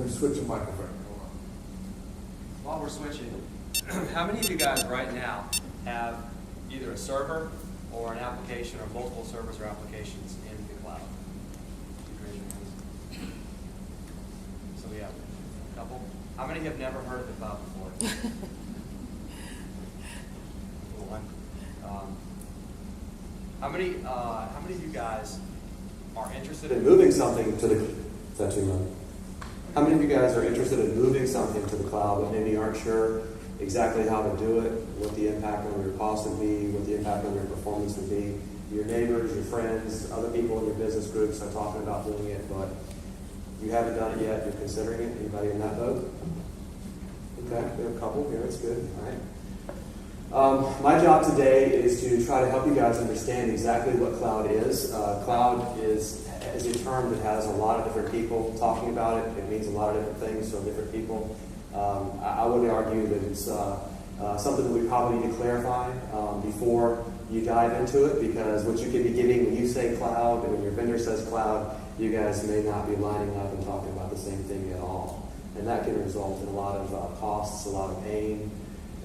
me switch the microphone. Hold on. While we're switching, how many of you guys right now have either a server or an application or multiple servers or applications in the cloud? You raise your hands. So we have a couple. How many have never heard of the cloud before? One. How many of you guys are interested in moving something to the? Is that too much? How many of you guys are interested in moving something to the cloud but maybe aren't sure exactly how to do it, what the impact on your cost would be, what the impact on your performance would be? Your neighbors, your friends, other people in your business groups are talking about doing it, but you haven't done it yet. You're considering it. Anybody in that boat? Okay, there are a couple here. That's good. All right. My job today is to try to help you guys understand exactly what cloud is. Cloud is a term that has a lot of different people talking about it. It means a lot of different things to different people. I would argue that it's something that we probably need to clarify before you dive into it, because what you could be getting when you say cloud and when your vendor says cloud, you guys may not be lining up and talking about the same thing at all. And that can result in a lot of costs, a lot of pain,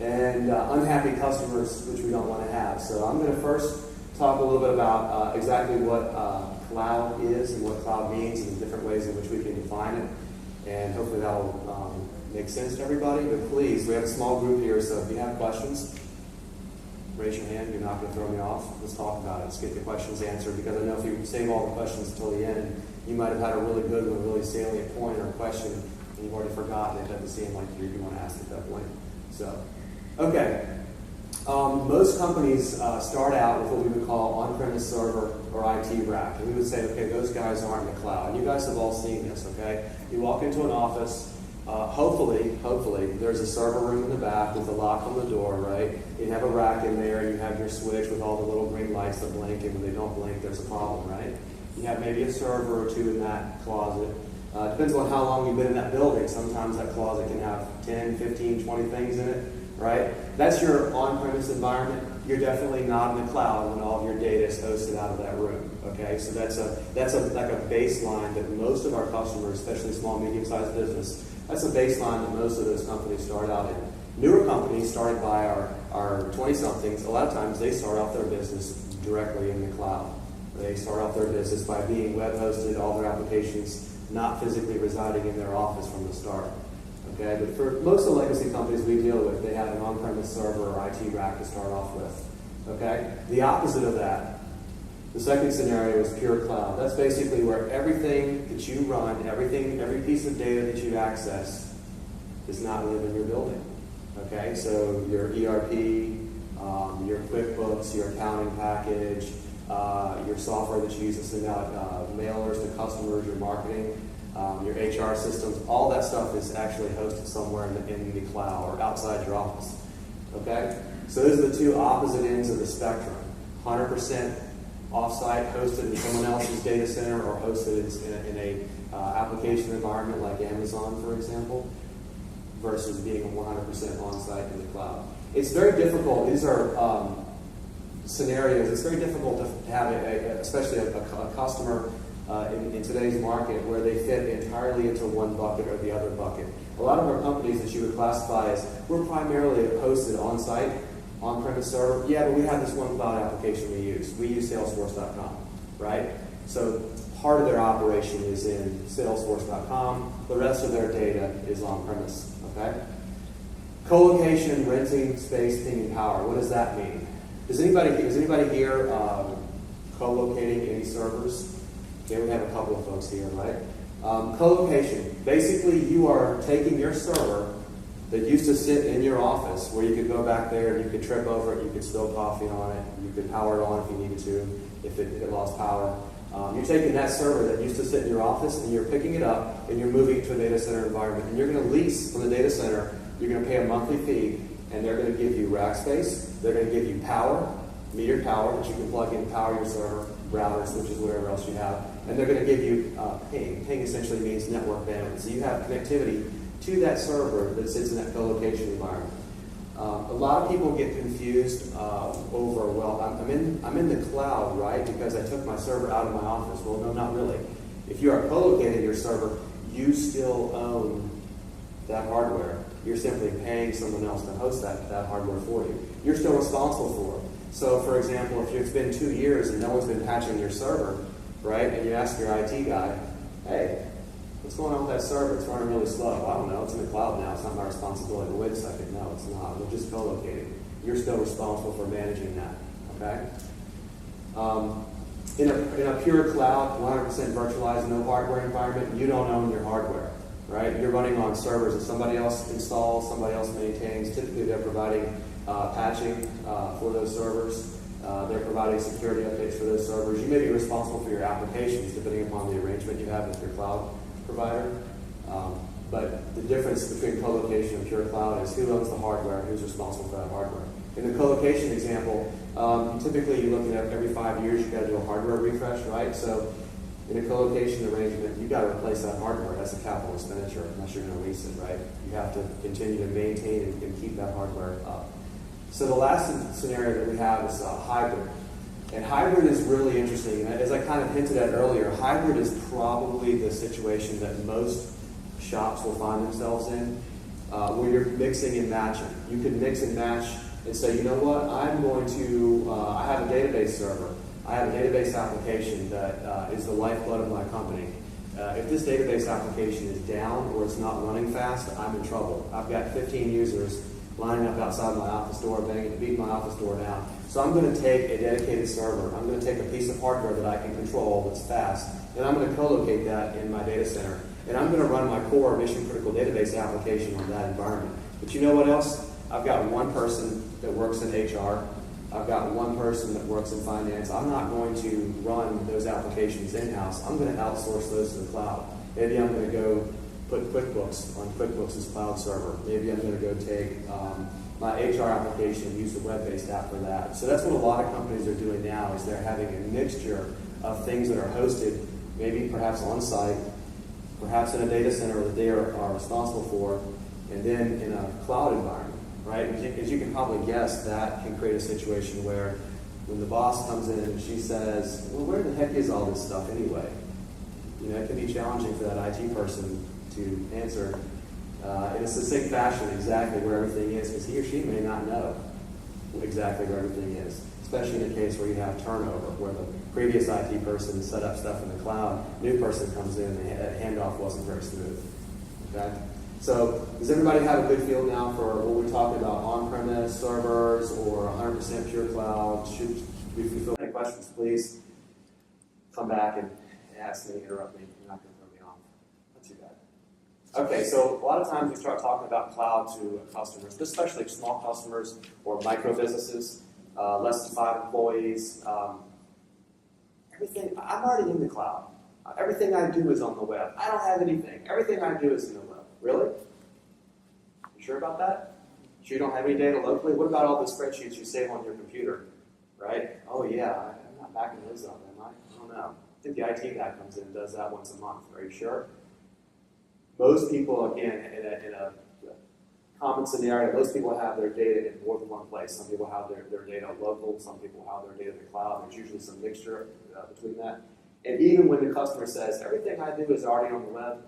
and unhappy customers, which we don't want to have. So I'm going to first talk a little bit about exactly what cloud is and what cloud means and the different ways in which we can define it. And hopefully that will make sense to everybody. But please, we have a small group here, so if you have questions, raise your hand. You're not going to throw me off. Let's talk about it. Let's get the questions answered, because I know if you save all the questions until the end, you might have had a really good one, really salient point or question, and you've already forgotten. It doesn't seem like you want to ask at that point. So, okay. Most companies start out with what we would call on-premise server or IT rack. And we would say, okay, those guys aren't in the cloud. And you guys have all seen this, okay? You walk into an office, hopefully, there's a server room in the back with a lock on the door, right? You have a rack in there, you have your switch with all the little green lights that blink, and when they don't blink, there's a problem, right? You have maybe a server or two in that closet. Depends on how long you've been in that building. Sometimes that closet can have 10, 15, 20 things in it, right? That's your on-premise environment. You're definitely not in the cloud when all of your data is hosted out of that room, okay? So that's like a baseline that most of our customers, especially small, medium-sized business, that's a baseline that most of those companies start out in. Newer companies started by our 20-somethings, a lot of times they start off their business directly in the cloud. They start off their business by being web-hosted, all their applications not physically residing in their office from the start. Okay, but for most of the legacy companies we deal with, they have an on-premise server or IT rack to start off with. Okay, the opposite of that, the second scenario is pure cloud. That's basically where everything that you run, every piece of data that you access does not live in your building. Okay, so your ERP, your QuickBooks, your accounting package, your software that you use to send out mailers to customers, your marketing, your HR systems, all that stuff is actually hosted somewhere in the cloud or outside your office. Okay? So those are the two opposite ends of the spectrum. 100% offsite, hosted in someone else's data center or hosted in a application environment like Amazon, for example, versus being 100% on-site in the cloud. It's very difficult. These are scenarios. It's very difficult to have, especially a customer in today's market, where they fit entirely into one bucket or the other bucket. A lot of our companies that you would classify as, we're primarily hosted on-site, on-premise server. Yeah, but we have this one cloud application we use. We use Salesforce.com, right? So part of their operation is in Salesforce.com. The rest of their data is on-premise, okay? Co-location, renting space, pinging power. What does that mean? Is anybody here co-locating any servers? Okay, we have a couple of folks here, right? Co-location. Basically, you are taking your server that used to sit in your office, where you could go back there and you could trip over it, you could spill coffee on it, you could power it on if you needed to, if it lost power. You're taking that server that used to sit in your office and you're picking it up and you're moving it to a data center environment. And you're going to lease from the data center, you're going to pay a monthly fee, and they're going to give you rack space, they're going to give you power, metered power that you can plug in, power your server, routers, switches, whatever else you have, and they're going to give you ping. Ping essentially means network bandwidth. So you have connectivity to that server that sits in that co-location environment. A lot of people get confused over, well, I'm in the cloud, right? Because I took my server out of my office. Well, no, not really. If you are co-locating your server, you still own that hardware. You're simply paying someone else to host that hardware for you. You're still responsible for it. So, for example, if it's been 2 years and no one's been patching your server, right, and you ask your IT guy, hey, what's going on with that server? It's running really slow. Well, I don't know. It's in the cloud now. It's not my responsibility. Well, wait a second. No, it's not. We're just co-locating. You're still responsible for managing that. Okay? In a pure cloud, 100% virtualized, no hardware environment, you don't own your hardware. Right? You're running on servers that somebody else installs, somebody else maintains. Typically, they're providing patching for those servers. They're providing security updates for those servers. You may be responsible for your applications, depending upon the arrangement you have with your cloud provider. But the difference between co-location and pure cloud is who owns the hardware, who's responsible for that hardware. In the co-location example, typically you're looking at every 5 years you've got to do a hardware refresh, right? So in a co-location arrangement, you've got to replace that hardware. That's a capital expenditure unless you're going to lease it, right? You have to continue to maintain and keep that hardware up. So the last scenario that we have is hybrid. And hybrid is really interesting. And as I kind of hinted at earlier, hybrid is probably the situation that most shops will find themselves in, where you're mixing and matching. You can mix and match and say, you know what, I'm going to, I have a database server. I have a database application that is the lifeblood of my company. If this database application is down or it's not running fast, I'm in trouble. I've got 15 users lining up outside my office door, beating my office door down. So I'm going to take a dedicated server. I'm going to take a piece of hardware that I can control that's fast, and I'm going to co-locate that in my data center. And I'm going to run my core mission-critical database application on that environment. But you know what else? I've got one person that works in HR. I've got one person that works in finance. I'm not going to run those applications in-house. I'm going to outsource those to the cloud. Maybe I'm going to go put QuickBooks on QuickBooks' cloud server. Maybe I'm going to go take my HR application and use the web-based app for that. So that's what a lot of companies are doing now, is they're having a mixture of things that are hosted, maybe perhaps on-site, perhaps in a data center that they are responsible for, and then in a cloud environment. Right? As you can probably guess, that can create a situation where when the boss comes in and she says, well, where the heck is all this stuff anyway? You know, it can be challenging for that IT person to answer in a succinct fashion exactly where everything is, because he or she may not know exactly where everything is, especially in a case where you have turnover, where the previous IT person set up stuff in the cloud, new person comes in, and that handoff wasn't very smooth. Okay? So does everybody have a good feel now for what we're talking about, on-premise servers or 100% pure cloud? If you feel any questions, please come back and ask me, interrupt me. You're not going to throw me off. Not too bad. Okay, so a lot of times we start talking about cloud to customers, especially small customers or micro businesses, less than 5 employees. Everything, I'm already in the cloud. Everything I do is on the web. I don't have anything. Everything I do is in the web. Really? You sure about that? Sure you don't have any data locally? What about all the spreadsheets you save on your computer? Right? Oh yeah, I'm not backing those up, am I? I don't know. I think the IT guy comes in and does that once a month. Are you sure? Most people, again, in a common scenario, most people have their data in more than one place. Some people have their data local. Some people have their data in the cloud. There's usually some mixture between that. And even when the customer says, everything I do is already on the web,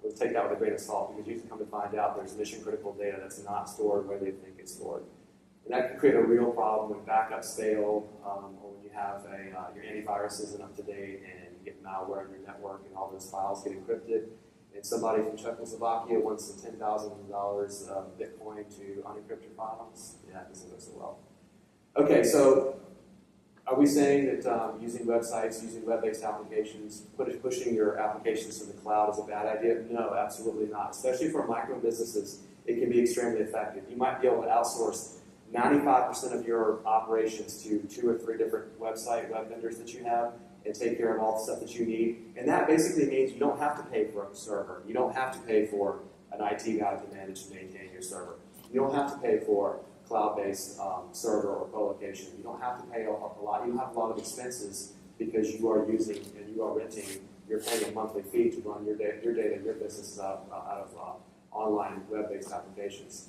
we'll take that with a grain of salt, because you can come to find out there's mission-critical data that's not stored where they think it's stored. And that can create a real problem when backups fail, or when you have your antivirus isn't up to date and you get malware in your network and all those files get encrypted. And somebody from Czechoslovakia wants the $10,000 of Bitcoin to unencrypt your files. Yeah, it doesn't go so well. Okay, so are we saying that using websites, using web-based applications, pushing your applications to the cloud is a bad idea? No, absolutely not. Especially for micro businesses, it can be extremely effective. You might be able to outsource 95% of your operations to 2 or 3 different web vendors that you have and take care of all the stuff that you need. And that basically means you don't have to pay for a server. You don't have to pay for an IT guy to manage and maintain your server. You don't have to pay for cloud-based server or co-location. You don't have to pay a lot. You don't have a lot of expenses because you are using and you are renting. You're paying a monthly fee to run your data, your business out of online web-based applications.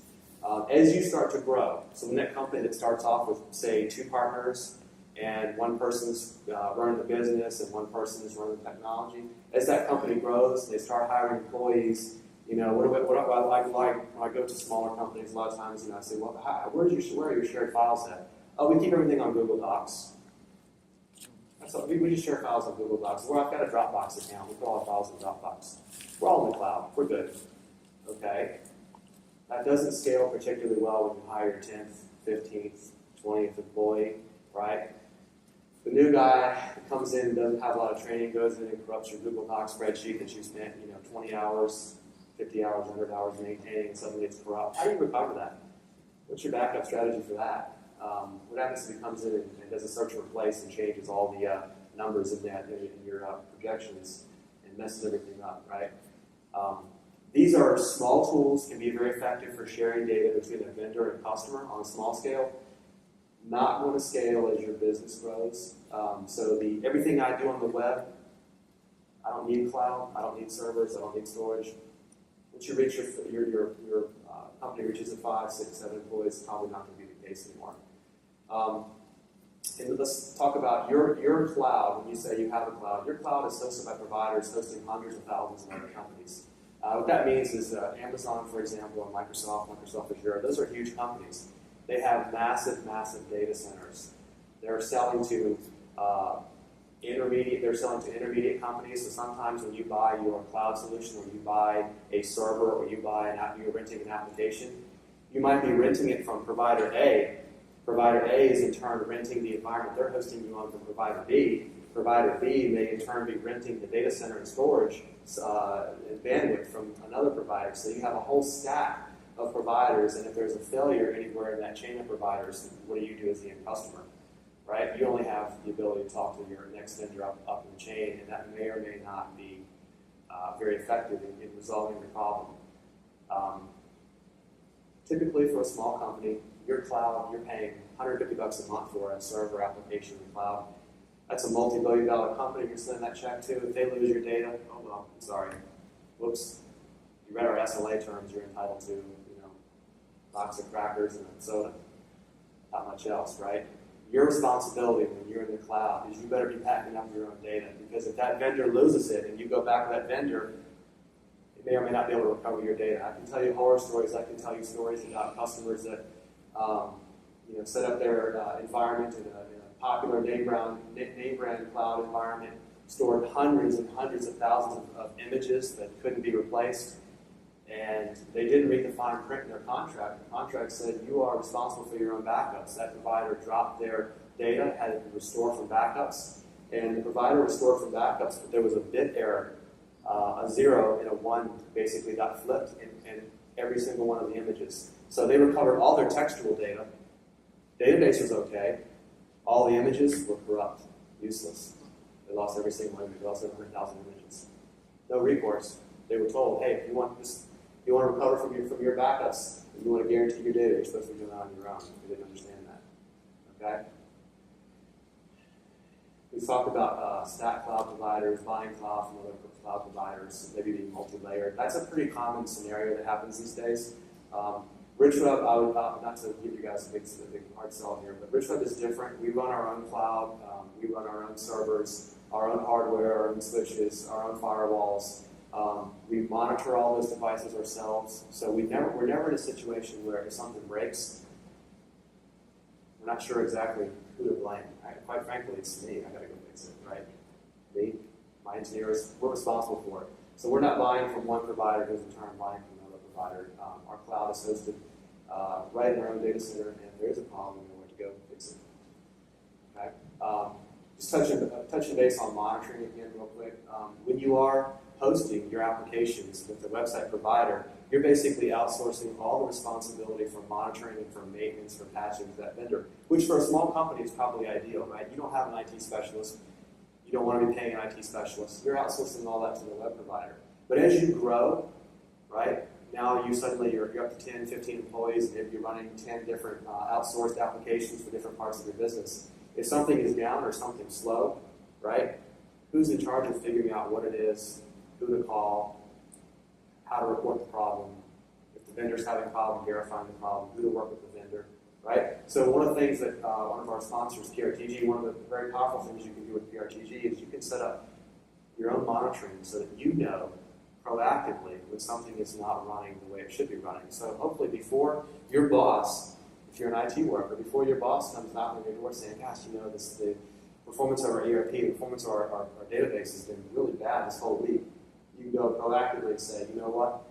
As you start to grow, so when that company that starts off with, say, 2 partners and one person's running the business and one person is running the technology. As that company grows, they start hiring employees. You know, what I like when I go to smaller companies, a lot of times, you know, I say, well, where are your shared files at? Oh, we keep everything on Google Docs. So we just share files on Google Docs. Well, I've got a Dropbox account. We put all our files in Dropbox. We're all in the cloud. We're good. Okay? That doesn't scale particularly well when you hire your 10th, 15th, 20th employee, right? The new guy that comes in, doesn't have a lot of training, goes in and corrupts your Google Docs spreadsheet that you spent, 20 hours, 50 hours, 100 hours maintaining, and suddenly it's corrupt. How do you recover that? What's your backup strategy for that? What happens if he comes in and does a search and replace and changes all the numbers in your projections and messes everything up, right? These are small tools, can be very effective for sharing data between a vendor and customer on a small scale. Not going to scale as your business grows. So everything I do on the web, I don't need cloud, I don't need servers, I don't need storage. Once you reach your company reaches 5, 6, 7 employees, it's probably not going to be the case anymore. And let's talk about your cloud. When you say you have a cloud, your cloud is hosted by providers hosting hundreds of thousands of other companies. What that means is Amazon, for example, and Microsoft Azure, those are huge companies. They have massive, massive data centers. They're selling to intermediate companies. So sometimes when you buy your cloud solution, or you buy a server, or you're renting an application, you might be renting it from provider A. Provider A is in turn renting the environment they're hosting you on from provider B. Provider B may in turn be renting the data center and storage and bandwidth from another provider. So you have a whole stack of providers, and if there's a failure anywhere in that chain of providers, what do you do as the end customer? Right? You only have the ability to talk to your next vendor up in the chain, and that may or may not be very effective in resolving the problem. Typically, for a small company, your cloud, you're paying $150 a month for a server application in the cloud. That's a multi-billion-dollar company you're sending that check to. If they lose your data, oh well, I'm sorry. Whoops. You read our SLA terms, you're entitled to, a box of crackers and a soda. Not much else, right? Your responsibility when you're in the cloud is you better be packing up your own data, because if that vendor loses it and you go back to that vendor, it may or may not be able to recover your data. I can tell you horror stories. I can tell you stories about customers that set up their environment in a popular name brand cloud environment, stored hundreds and hundreds of thousands of images that couldn't be replaced, and they didn't read the fine print in their contract. The contract said you are responsible for your own backups. That provider dropped their data, had it restored from backups, and the provider restored from backups, but there was a bit error. A 0 and a 1 basically got flipped in every single one of the images. So they recovered all their textual data. Database was okay. All the images were corrupt, useless. They lost every single image. They lost over 100,000 images. No recourse. They were told, hey, if you want to recover from your backups, and you want to guarantee your data, you're supposed to be doing that on your own. They didn't understand that. Okay? We talked about stack cloud providers, buying cloud from other cloud providers, maybe being multi-layered. That's a pretty common scenario that happens these days. Richweb, I would not to give you guys a big hard sell here, but Richweb is different. We run our own cloud, we run our own servers, our own hardware, our own switches, our own firewalls. We monitor all those devices ourselves, so we're never in a situation where if something breaks, we're not sure exactly who to blame. Quite frankly, it's me. I got to go fix it, right? Me, my engineers, we're responsible for it. So we're not buying from one provider who's in turn buying from another provider. Our cloud is hosted right in our own data center, and if there is a problem, we know where to go fix it. Okay. Just touching base on monitoring again real quick. When you are hosting your applications with the website provider, you're basically outsourcing all the responsibility for monitoring and for maintenance, for patching to that vendor, which for a small company is probably ideal, right? You don't have an IT specialist. You don't want to be paying an IT specialist. You're outsourcing all that to the web provider. But as you grow, right, now you're up to 10, 15 employees, and you're running 10 different outsourced applications for different parts of your business. If something is down or something's slow, right, who's in charge of figuring out what it is, who to call, how to report the problem, if the vendor's having a problem, verifying the problem, who to work with the vendor, right? So one of the things that one of our sponsors, PRTG, one of the very powerful things you can do with PRTG is you can set up your own monitoring so that you know proactively when something is not running the way it should be running. So hopefully before your boss, if you're an IT worker, before your boss comes knocking on your door saying, gosh, you know, the performance of our ERP, the performance of our database has been really bad this whole week, you can go proactively and say, you know what,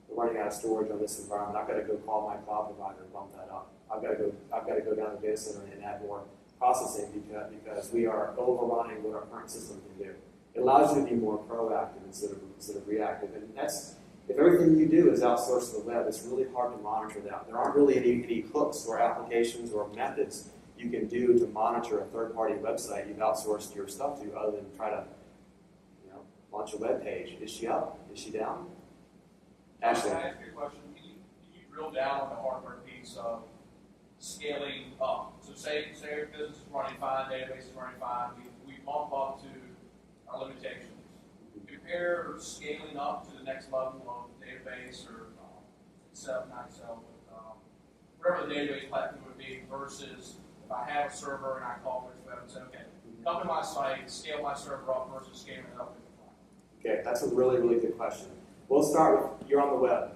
we're running out of storage on this environment. I've got to go call my cloud provider and bump that up. I've got to go down to the data center and add more processing because we are overrunning what our current system can do. It allows you to be more proactive instead of reactive. And that's, if everything you do is outsourced to the web, it's really hard to monitor that. There aren't really any hooks or applications or methods you can do to monitor a third-party website you've outsourced your stuff to, other than try to, launch a web page. Is she up? Is she down? Ashley. Can I ask you a question? Can you drill down on the hardware piece of scaling up? So say your business is running fine, database is running fine, we bump up to our limitations. Compare scaling up to the next level of database or Excel, not Excel, but whatever the database platform would be versus if I have a server and I call Richweb and say, okay, come to my site, scale my server up versus scaling it up in the cloud. Okay, that's a really, really good question. We'll start with, you're on the web,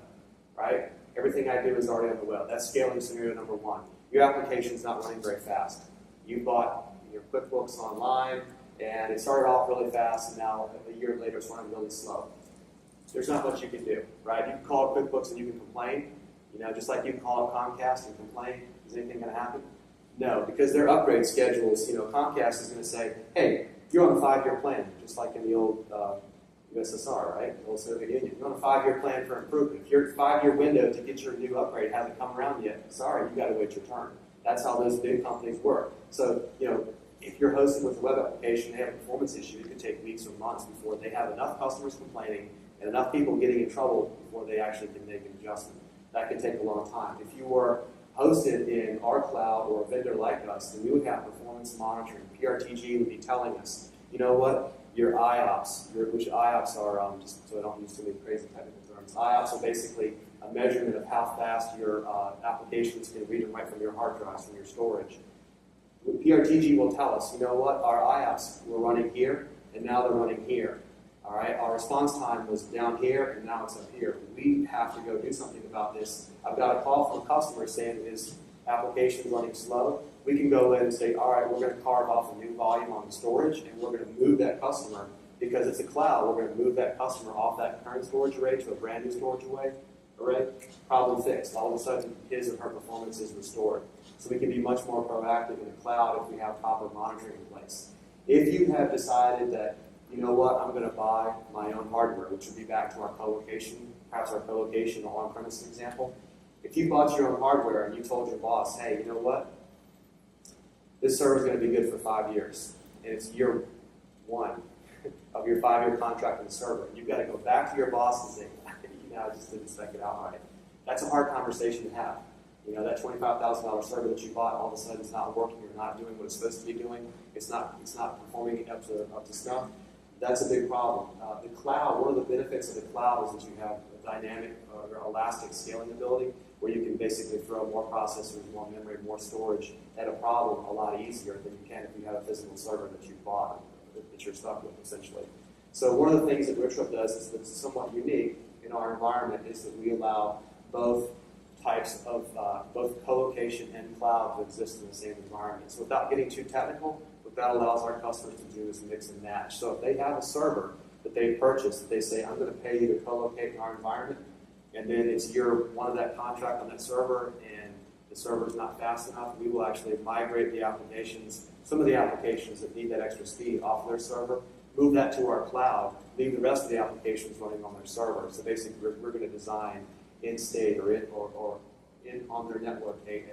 right? Everything I do is already on the web. That's scaling scenario number one. Your application's not running very fast. You bought your QuickBooks online, and it started off really fast, and now a year later it's running really slow. There's not much you can do, right? You can call QuickBooks and you can complain. Just like you can call up Comcast and complain. Is anything going to happen? No, because their upgrade schedules, Comcast is going to say, hey, you're on a 5-year plan, just like in the old USSR, right? The old Soviet Union. You're on a 5-year plan for improvement. If your 5-year window to get your new upgrade hasn't come around yet, sorry, you got to wait your turn. That's how those big companies work. So, if you're hosting with a web application, they have a performance issue, it could take weeks or months before they have enough customers complaining and enough people getting in trouble before they actually can make an adjustment. That could take a long time. If you were hosted in our cloud or a vendor like us, then we would have performance monitoring. PRTG would be telling us, you know what, your IOPS, which IOPS are, just so I don't use too many crazy technical terms, IOPS are basically a measurement of how fast your applications can read and write from your hard drives, from your storage. PRTG will tell us, you know what, our IOPS were running here, and now they're running here. All right, our response time was down here, and now it's up here. We have to go do something about this. I've got a call from a customer saying his application is running slow. We can go in and say, all right, we're going to carve off a new volume on the storage, and we're going to move that customer, because it's a cloud, we're going to move that customer off that current storage array to a brand new storage array. Problem fixed. All of a sudden, his or her performance is restored. So we can be much more proactive in the cloud if we have proper monitoring in place. If you have decided that, you know what, I'm going to buy my own hardware, which would be back to our co-location, perhaps our co-location or on-premise example. If you bought your own hardware and you told your boss, hey, you know what, this server is going to be good for 5 years, and it's year 1 of your 5-year contract with the server, you've got to go back to your boss and say, I just didn't spec it out right. That's a hard conversation to have. That $25,000 server that you bought all of a sudden is not working or not doing what it's supposed to be doing. It's not performing up to snuff. That's a big problem. The cloud, one of the benefits of the cloud is that you have a dynamic or elastic scaling ability where you can basically throw more processors, more memory, more storage at a problem a lot easier than you can if you have a physical server that you bought, that you're stuck with essentially. So one of the things that Richweb does is that's somewhat unique in our environment is that we allow both types of both co-location and cloud to exist in the same environment. So without getting too technical, what that allows our customers to do is mix and match. So if they have a server that they purchased, that they say, I'm going to pay you to co-locate in our environment, and then it's year 1 of that contract on that server, and the server is not fast enough, we will actually migrate the applications, some of the applications that need that extra speed off their server, move that to our cloud, leave the rest of the applications running on their server. So basically, we're going to design in-state or on their network a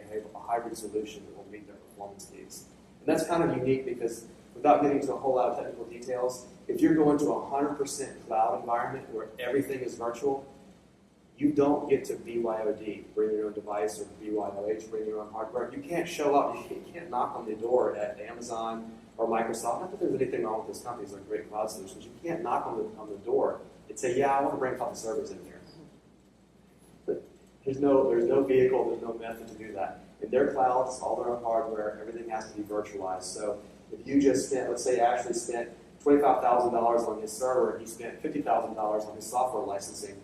hybrid solution that will meet their performance needs. And that's kind of unique because without getting into a whole lot of technical details, if you're going to a 100% cloud environment where everything is virtual, you don't get to BYOD, bring your own device, or BYOH, bring your own hardware. You can't show up, you can't knock on the door at Amazon or Microsoft. Not that there's anything wrong with those companies, they're great cloud solutions. You can't knock on the door and say, yeah, I want to bring a couple servers in here. But there's no vehicle, there's no method to do that. In their clouds, all their own hardware, everything has to be virtualized. So if you just spent, let's say Ashley spent $25,000 on his server, and he spent $50,000 on his software licensing,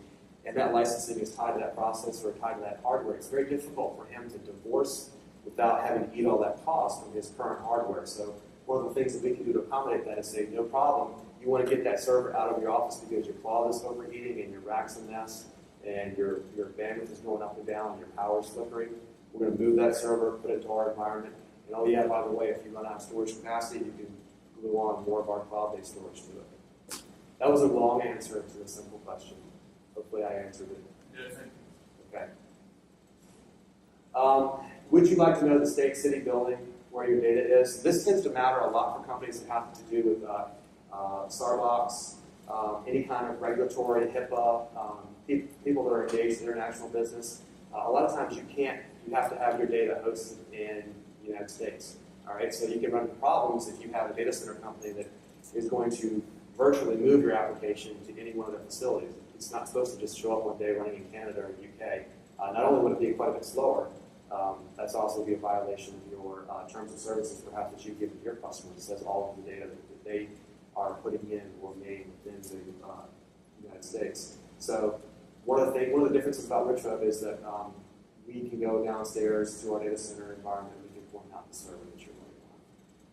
and that licensing is tied to that processor or tied to that hardware, it's very difficult for him to divorce without having to eat all that cost from his current hardware. So one of the things that we can do to accommodate that is say, no problem, you want to get that server out of your office because your cloud is overheating and your rack's a mess and your bandwidth is going up and down and your power's flickering. We're going to move that server, put it to our environment. And oh yeah, by the way, if you run out of storage capacity, you can glue on more of our cloud-based storage to it. That was a long answer to a simple question. Hopefully I answered it. Yeah, thank you. Okay. Would you like to know the state, city, building, where your data is? This tends to matter a lot for companies that have to do with Starbucks, any kind of regulatory, HIPAA, people that are engaged in international business. A lot of times you have to have your data hosted in the United States. All right, so you can run into problems if you have a data center company that is going to virtually move your application to any one of their facilities. It's not supposed to just show up one day running in Canada or the UK. Not only would it be quite a bit slower, that's also be a violation of your terms of services, perhaps that you've given your customers. It says all of the data that they are putting in or made within the United States. So one of the differences about Richweb is that we can go downstairs to our data center environment. We can point out the server that you're running on.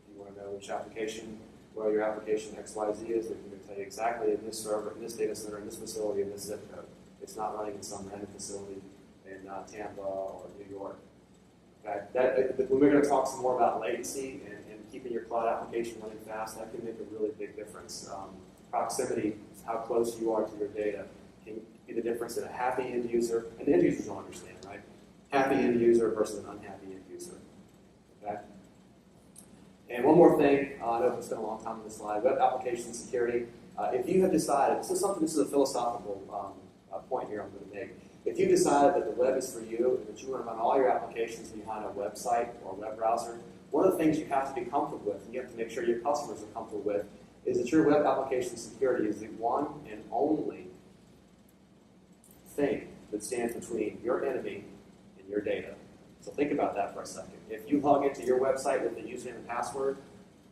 If you want to know which application, where your application XYZ is, we can tell you exactly in this server, in this data center, in this facility, in this zip code. It's not running in some random facility in Tampa or New York. Okay? When we're going to talk some more about latency and keeping your cloud application running fast, that can make a really big difference. Proximity, how close you are to your data, can be the difference in a happy end user, and end users don't understand, right? Happy end user versus an unhappy end user. Okay? And one more thing, I know I've spent a long time on this slide, web application security. If you have decided, this is a philosophical point here I'm going to make. If you decided that the web is for you and that you want to run all your applications behind a website or a web browser, one of the things you have to be comfortable with, and you have to make sure your customers are comfortable with, is that your web application security is the one and only thing that stands between your enemy and your data. So think about that for a second. If you log into your website with the username and password,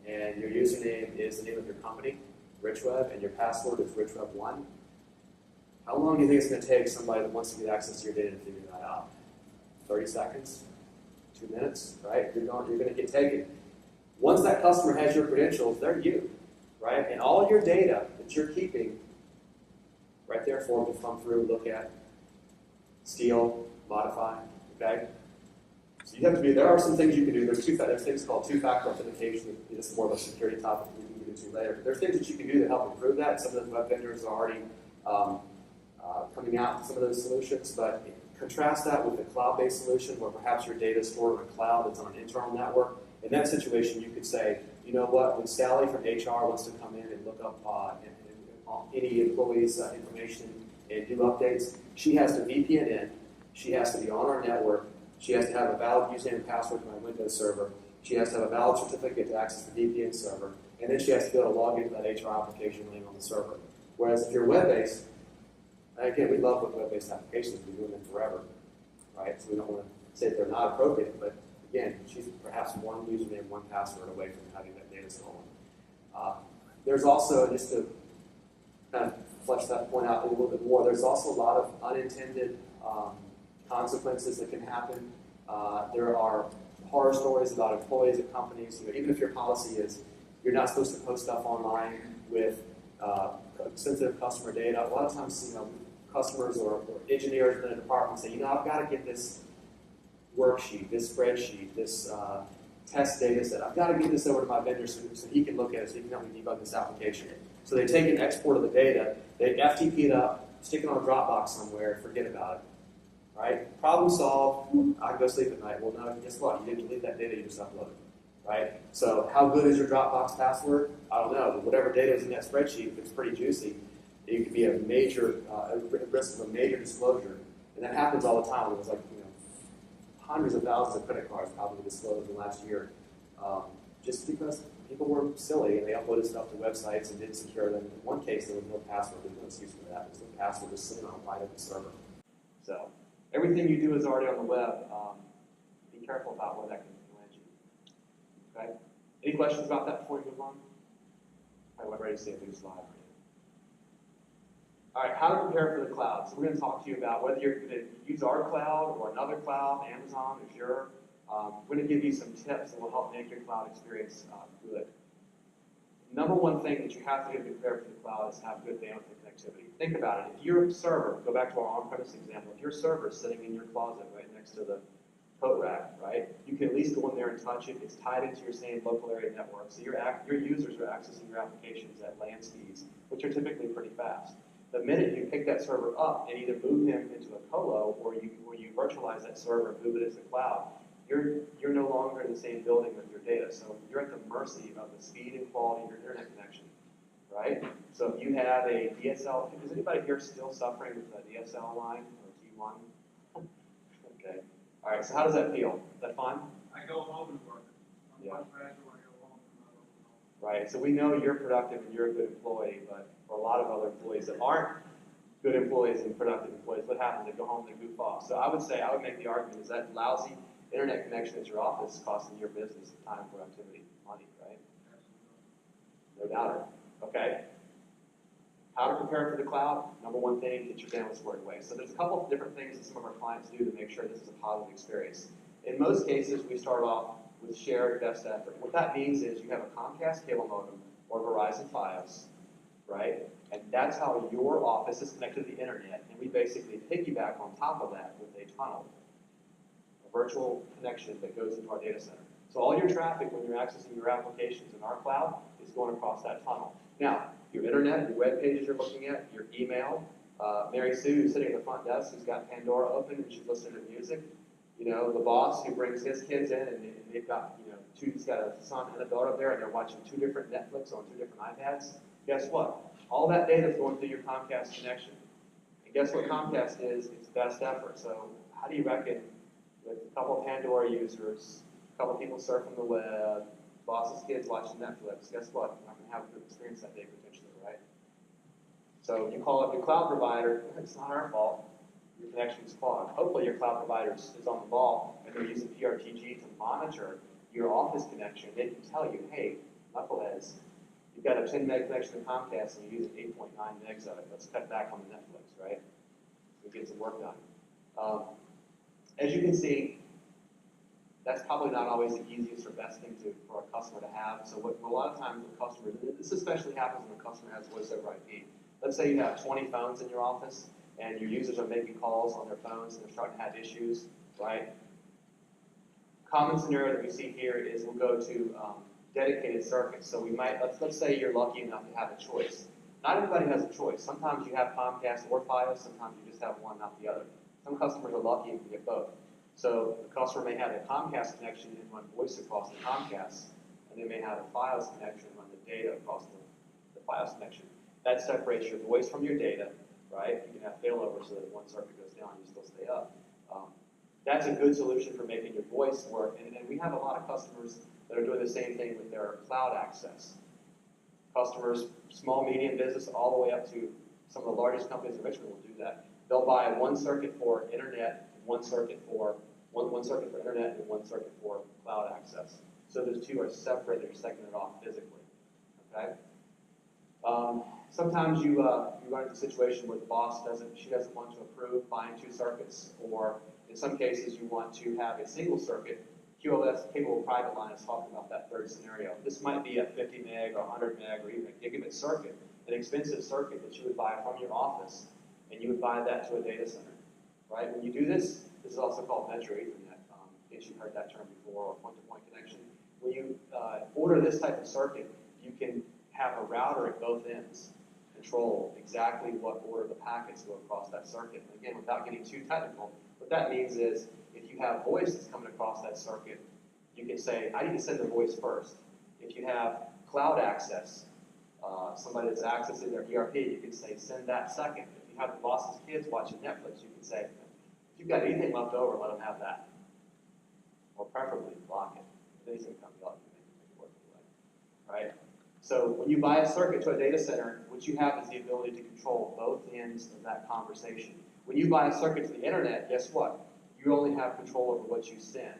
and your username is the name of your company, Richweb, and your password is Richweb1, how long do you think it's going to take somebody that wants to get access to your data to figure that out? 30 seconds? 2 minutes, right? You're going to get taken. Once that customer has your credentials, they're you, right? And all your data that you're keeping, right there for them to thumb through, look at, steal, modify, okay? So you have to be, there are some things you can do. There's things called two-factor authentication. This is more of a security topic we can get into later. There's things that you can do to help improve that. Some of those web vendors are already coming out with some of those solutions, but contrast that with a cloud-based solution where perhaps your data is stored on a cloud that's on an internal network. In that situation, you could say, you know what, when Sally from HR wants to come in and look up any employee's information and do updates, she has to VPN in, she has to be on our network, she has to have a valid username and password for my Windows server, she has to have a valid certificate to access the VPN server, and then she has to be able to log into that HR application running on the server. Whereas if you're web-based, again, we love web-based applications. We've been doing them forever, right? So we don't want to say that they're not appropriate, but again, she's perhaps one username, one password away from having that data stolen. There's also, just to kind of flesh that point out a little bit more, there's also a lot of unintended consequences that can happen. There are horror stories about employees at companies. Even if your policy is you're not supposed to post stuff online with sensitive customer data, a lot of times, customers or engineers in a department say, I've got to get this worksheet, this spreadsheet, this test data set. I've got to get this over to my vendor so he can look at it, so he can help me debug this application. So they take an export of the data, they FTP it up, stick it on a Dropbox somewhere, and forget about it. Right? Problem solved. I can go sleep at night. Well, no, guess what? You didn't delete that data you just uploaded. Right? So how good is your Dropbox password? I don't know. But whatever data is in that spreadsheet, if it's pretty juicy, it could be a major risk of a major disclosure. And that happens all the time. It was like, hundreds of thousands of credit cards probably disclosed in the last year, just because people were silly and they uploaded stuff to websites and didn't secure them. In one case, there was no password. There's no excuse for that. There's no password just sitting on a wide open server. So everything you do is already on the web. Be be careful about where that can land you. Okay? Any questions about that before we move on? All right, we're ready to see a new slide. All right, how to prepare for the cloud. So we're going to talk to you about whether you're going to use our cloud or another cloud, Amazon, Azure. We're going to give you some tips that will help make your cloud experience good. Number one thing that you have to get prepared for the cloud is have good bandwidth and connectivity. Think about it. If your server, go back to our on-premise example, if your server is sitting in your closet right next to the coat rack, right, you can at least go in there and touch it. It's tied into your same local area network. So your users are accessing your applications at LAN speeds, which are typically pretty fast. The minute you pick that server up and either move him into a colo or you virtualize that server and move it into the cloud, you're no longer in the same building with your data. So you're at the mercy of the speed and quality of your internet connection, right? So if you have a DSL, is anybody here still suffering with a DSL line or T1? Okay. All right, so how does that feel? Is that fun? I go home and work. I'm Yeah. much faster when I go home than when I work from home. Right, so we know you're productive and you're a good employee, but for a lot of other employees that aren't good employees and productive employees, what happens? They go home and they goof off. So I would make the argument is that lousy internet connection at your office is costing your business time, productivity, money, right? No doubt. Okay. How to prepare for the cloud? Number one thing, get your bandwidth squared away. So there's a couple of different things that some of our clients do to make sure this is a positive experience. In most cases, we start off with shared best effort. What that means is you have a Comcast cable modem or Verizon Fios, right? And that's how your office is connected to the internet. And we basically piggyback on top of that with a tunnel, a virtual connection that goes into our data center. So all your traffic when you're accessing your applications in our cloud is going across that tunnel. Now, your internet, your web pages you're looking at, your email, Mary Sue who's sitting at the front desk who's got Pandora open and she's listening to music. You know, the boss who brings his kids in and they've got, you know, he's got a son and a daughter up there and they're watching 2 different Netflix on 2 different iPads. Guess what? All that data is going through your Comcast connection. And guess what Comcast is? It's best effort. So how do you reckon with a couple of Pandora users, a couple of people surfing the web, boss's kids watching Netflix, guess what? You're not going to have a good experience that day potentially, right? So you call up your cloud provider, it's not our fault. Your connection is clogged. Hopefully your cloud provider is on the ball and they're using PRTG to monitor your office connection. They can tell you, hey, knuckleheads, you've got a 10 meg connection to Comcast and you're using 8.9 megs of it. Let's cut back on the Netflix, right? So get some work done. As you can see, that's probably not always the easiest or best thing for a customer to have. So what a lot of times with customers, this especially happens when a customer has voice over IP. Let's say you have 20 phones in your office and your users are making calls on their phones and they're starting to have issues, right? Common scenario that we see here is we'll go to dedicated circuits. So we might, let's say you're lucky enough to have a choice. Not everybody has a choice. Sometimes you have Comcast or Fios, sometimes you just have one, not the other. Some customers are lucky and can get both. So the customer may have a Comcast connection and run voice across the Comcast, and they may have a Fios connection and run the data across the Fios connection. That separates your voice from your data, right? You can have failover so that if one circuit goes down, you still stay up. That's a good solution for making your voice work. And we have a lot of customers that are doing the same thing with their cloud access. Customers, small, medium business, all the way up to some of the largest companies in Richmond will do that. They'll buy one circuit for internet, one circuit for internet, and one circuit for cloud access. So those two are separate; they're segmented off physically. Okay. Sometimes you run into a situation where the boss doesn't want to approve buying 2 circuits, or in some cases you want to have a single circuit. QoS, Capable Private Line, is talking about that third scenario. This might be a 50 meg or 100 meg or even a gigabit circuit, an expensive circuit that you would buy from your office, and you would buy that to a data center. Right? When you do this is also called Metro Ethernet, in case you've heard that term before, or point-to-point connection. When you order this type of circuit, you can have a router at both ends control exactly what order the packets go across that circuit. And again, without getting too technical, what that means is if you have voice that's coming across that circuit, you can say, I need to send the voice first. If you have cloud access, somebody that's accessing their ERP, you can say, send that second. If you have the boss's kids watching Netflix, you can say, if you've got anything left over, let them have that. Or preferably block it. If anything comes up, you make it work anyway. Right? So when you buy a circuit to a data center, what you have is the ability to control both ends of that conversation. When you buy a circuit to the internet, guess what? You only have control over what you send.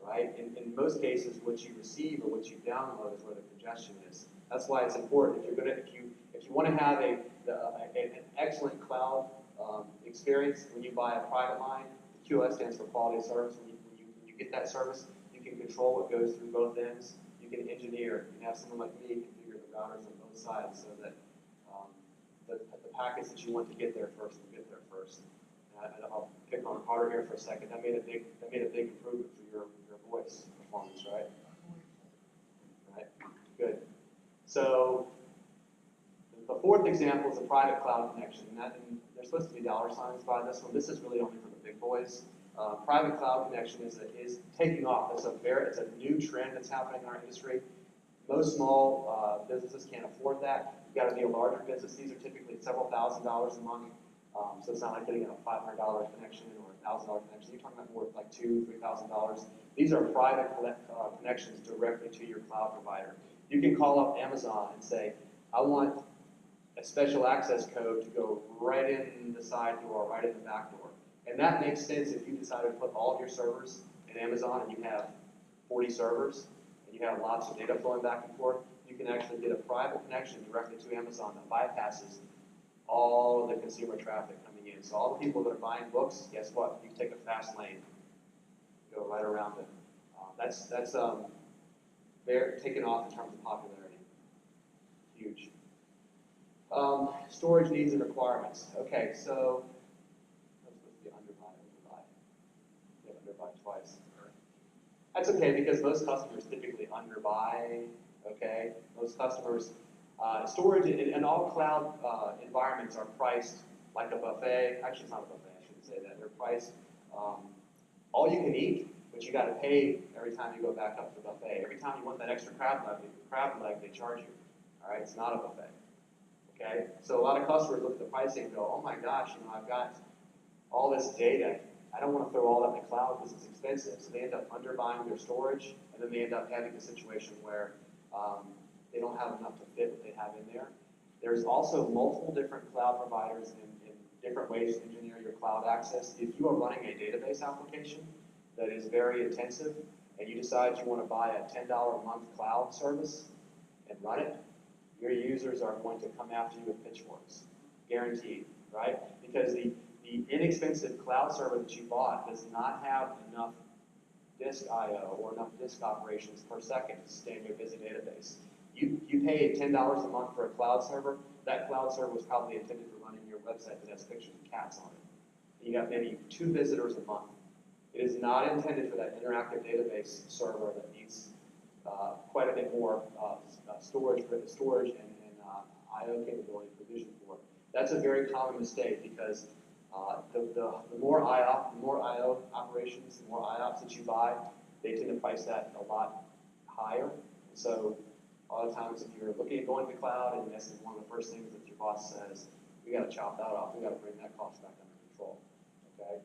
right? In most cases, what you receive or what you download is where the congestion is. That's why it's important. If you want to have an excellent cloud experience, when you buy a private line, the QoS stands for quality of service. When you get that service, you can control what goes through both ends. You can engineer. You can have someone like me configure the routers on both sides so that the packets that you want to get there first will get there first. And I'll pick on hardware here for a second. That made a big improvement for your voice performance, right? Right. Good. So the fourth example is a private cloud connection, and there's supposed to be dollar signs by this one. This is really only for the big boys. Private cloud connection is taking off. It's a new trend that's happening in our industry. Most small businesses can't afford that. You've got to be a larger business. These are typically several $1,000s a month. So it's not like getting a $500 connection or a $1,000 connection. You're talking about more like $2,000, $3,000. These are private connections directly to your cloud provider. You can call up Amazon and say, I want a special access code to go right in the side door, right in the back door. And that makes sense if you decide to put all of your servers in Amazon and you have 40 servers and you have lots of data flowing back and forth. You can actually get a private connection directly to Amazon that bypasses all of the consumer traffic coming in. So all the people that are buying books, guess what? You take a fast lane, go right around it. That's they're taken off in terms of popularity. Huge. Storage needs and requirements. Okay, so I'm supposed to be underbuy. Yeah, underbuy twice. That's okay because most customers typically underbuy. Okay, most customers. Storage and all cloud environments are priced like a buffet. Actually, it's not a buffet. I shouldn't say that. They're priced all you can eat, but you got to pay every time you go back up to the buffet. Every time you want that extra crab leg, they charge you. All right, it's not a buffet. Okay, so a lot of customers look at the pricing and go, "Oh my gosh, I've got all this data. I don't want to throw all that in the cloud because it's expensive." So they end up underbuying their storage, and then they end up having a situation where they don't have enough to fit what they have in there. There's also multiple different cloud providers and different ways to engineer your cloud access. If you are running a database application that is very intensive and you decide you want to buy a $10 a month cloud service and run it, your users are going to come after you with pitchforks. Guaranteed, right? Because the inexpensive cloud server that you bought does not have enough disk I/O or enough disk operations per second to sustain your busy database. You pay $10 a month for a cloud server. That cloud server was probably intended for running your website that has pictures of cats on it. You got maybe 2 visitors a month. It is not intended for that interactive database server that needs quite a bit more storage and I/O capability provision for it. That's a very common mistake because the more I/O operations, the more IOPS that you buy, they tend to price that a lot higher. So a lot of times, if you're looking at going to the cloud, and this is one of the first things that your boss says, we got to chop that off. We got to bring that cost back under control. Okay.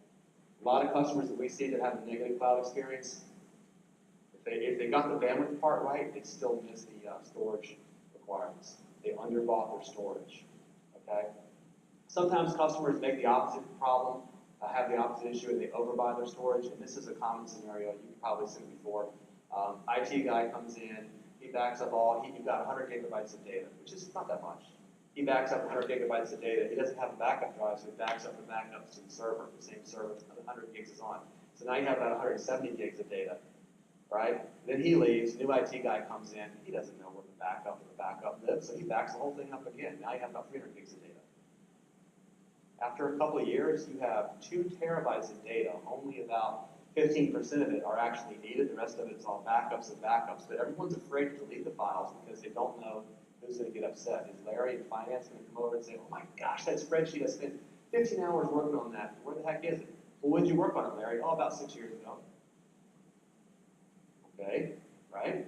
A lot of customers that we see that have a negative cloud experience, if they got the bandwidth part right, they still miss the storage requirements. They underbought their storage. Okay. Sometimes customers make the opposite problem, have the opposite issue, and they overbuy their storage. And this is a common scenario. You've probably seen it before. IT guy comes in. He backs up you've got 100 gigabytes of data, which is not that much. He backs up 100 gigabytes of data. He doesn't have a backup drive, so he backs up the backups to the server, the same server that 100 gigs is on. So now you have about 170 gigs of data, right? Then he leaves, new IT guy comes in. He doesn't know where the backup lives, so he backs the whole thing up again. Now you have about 300 gigs of data. After a couple of years, you have 2 terabytes of data. Only about 15% of it are actually needed. The rest of it is all backups and backups. But everyone's afraid to delete the files because they don't know who's going to get upset. Is Larry in finance going to come over and say, "Oh my gosh, that spreadsheet, I spent 15 hours working on that. Where the heck is it?" "Well, when did you work on it, Larry?" "Oh, about 6 years ago." Okay, right?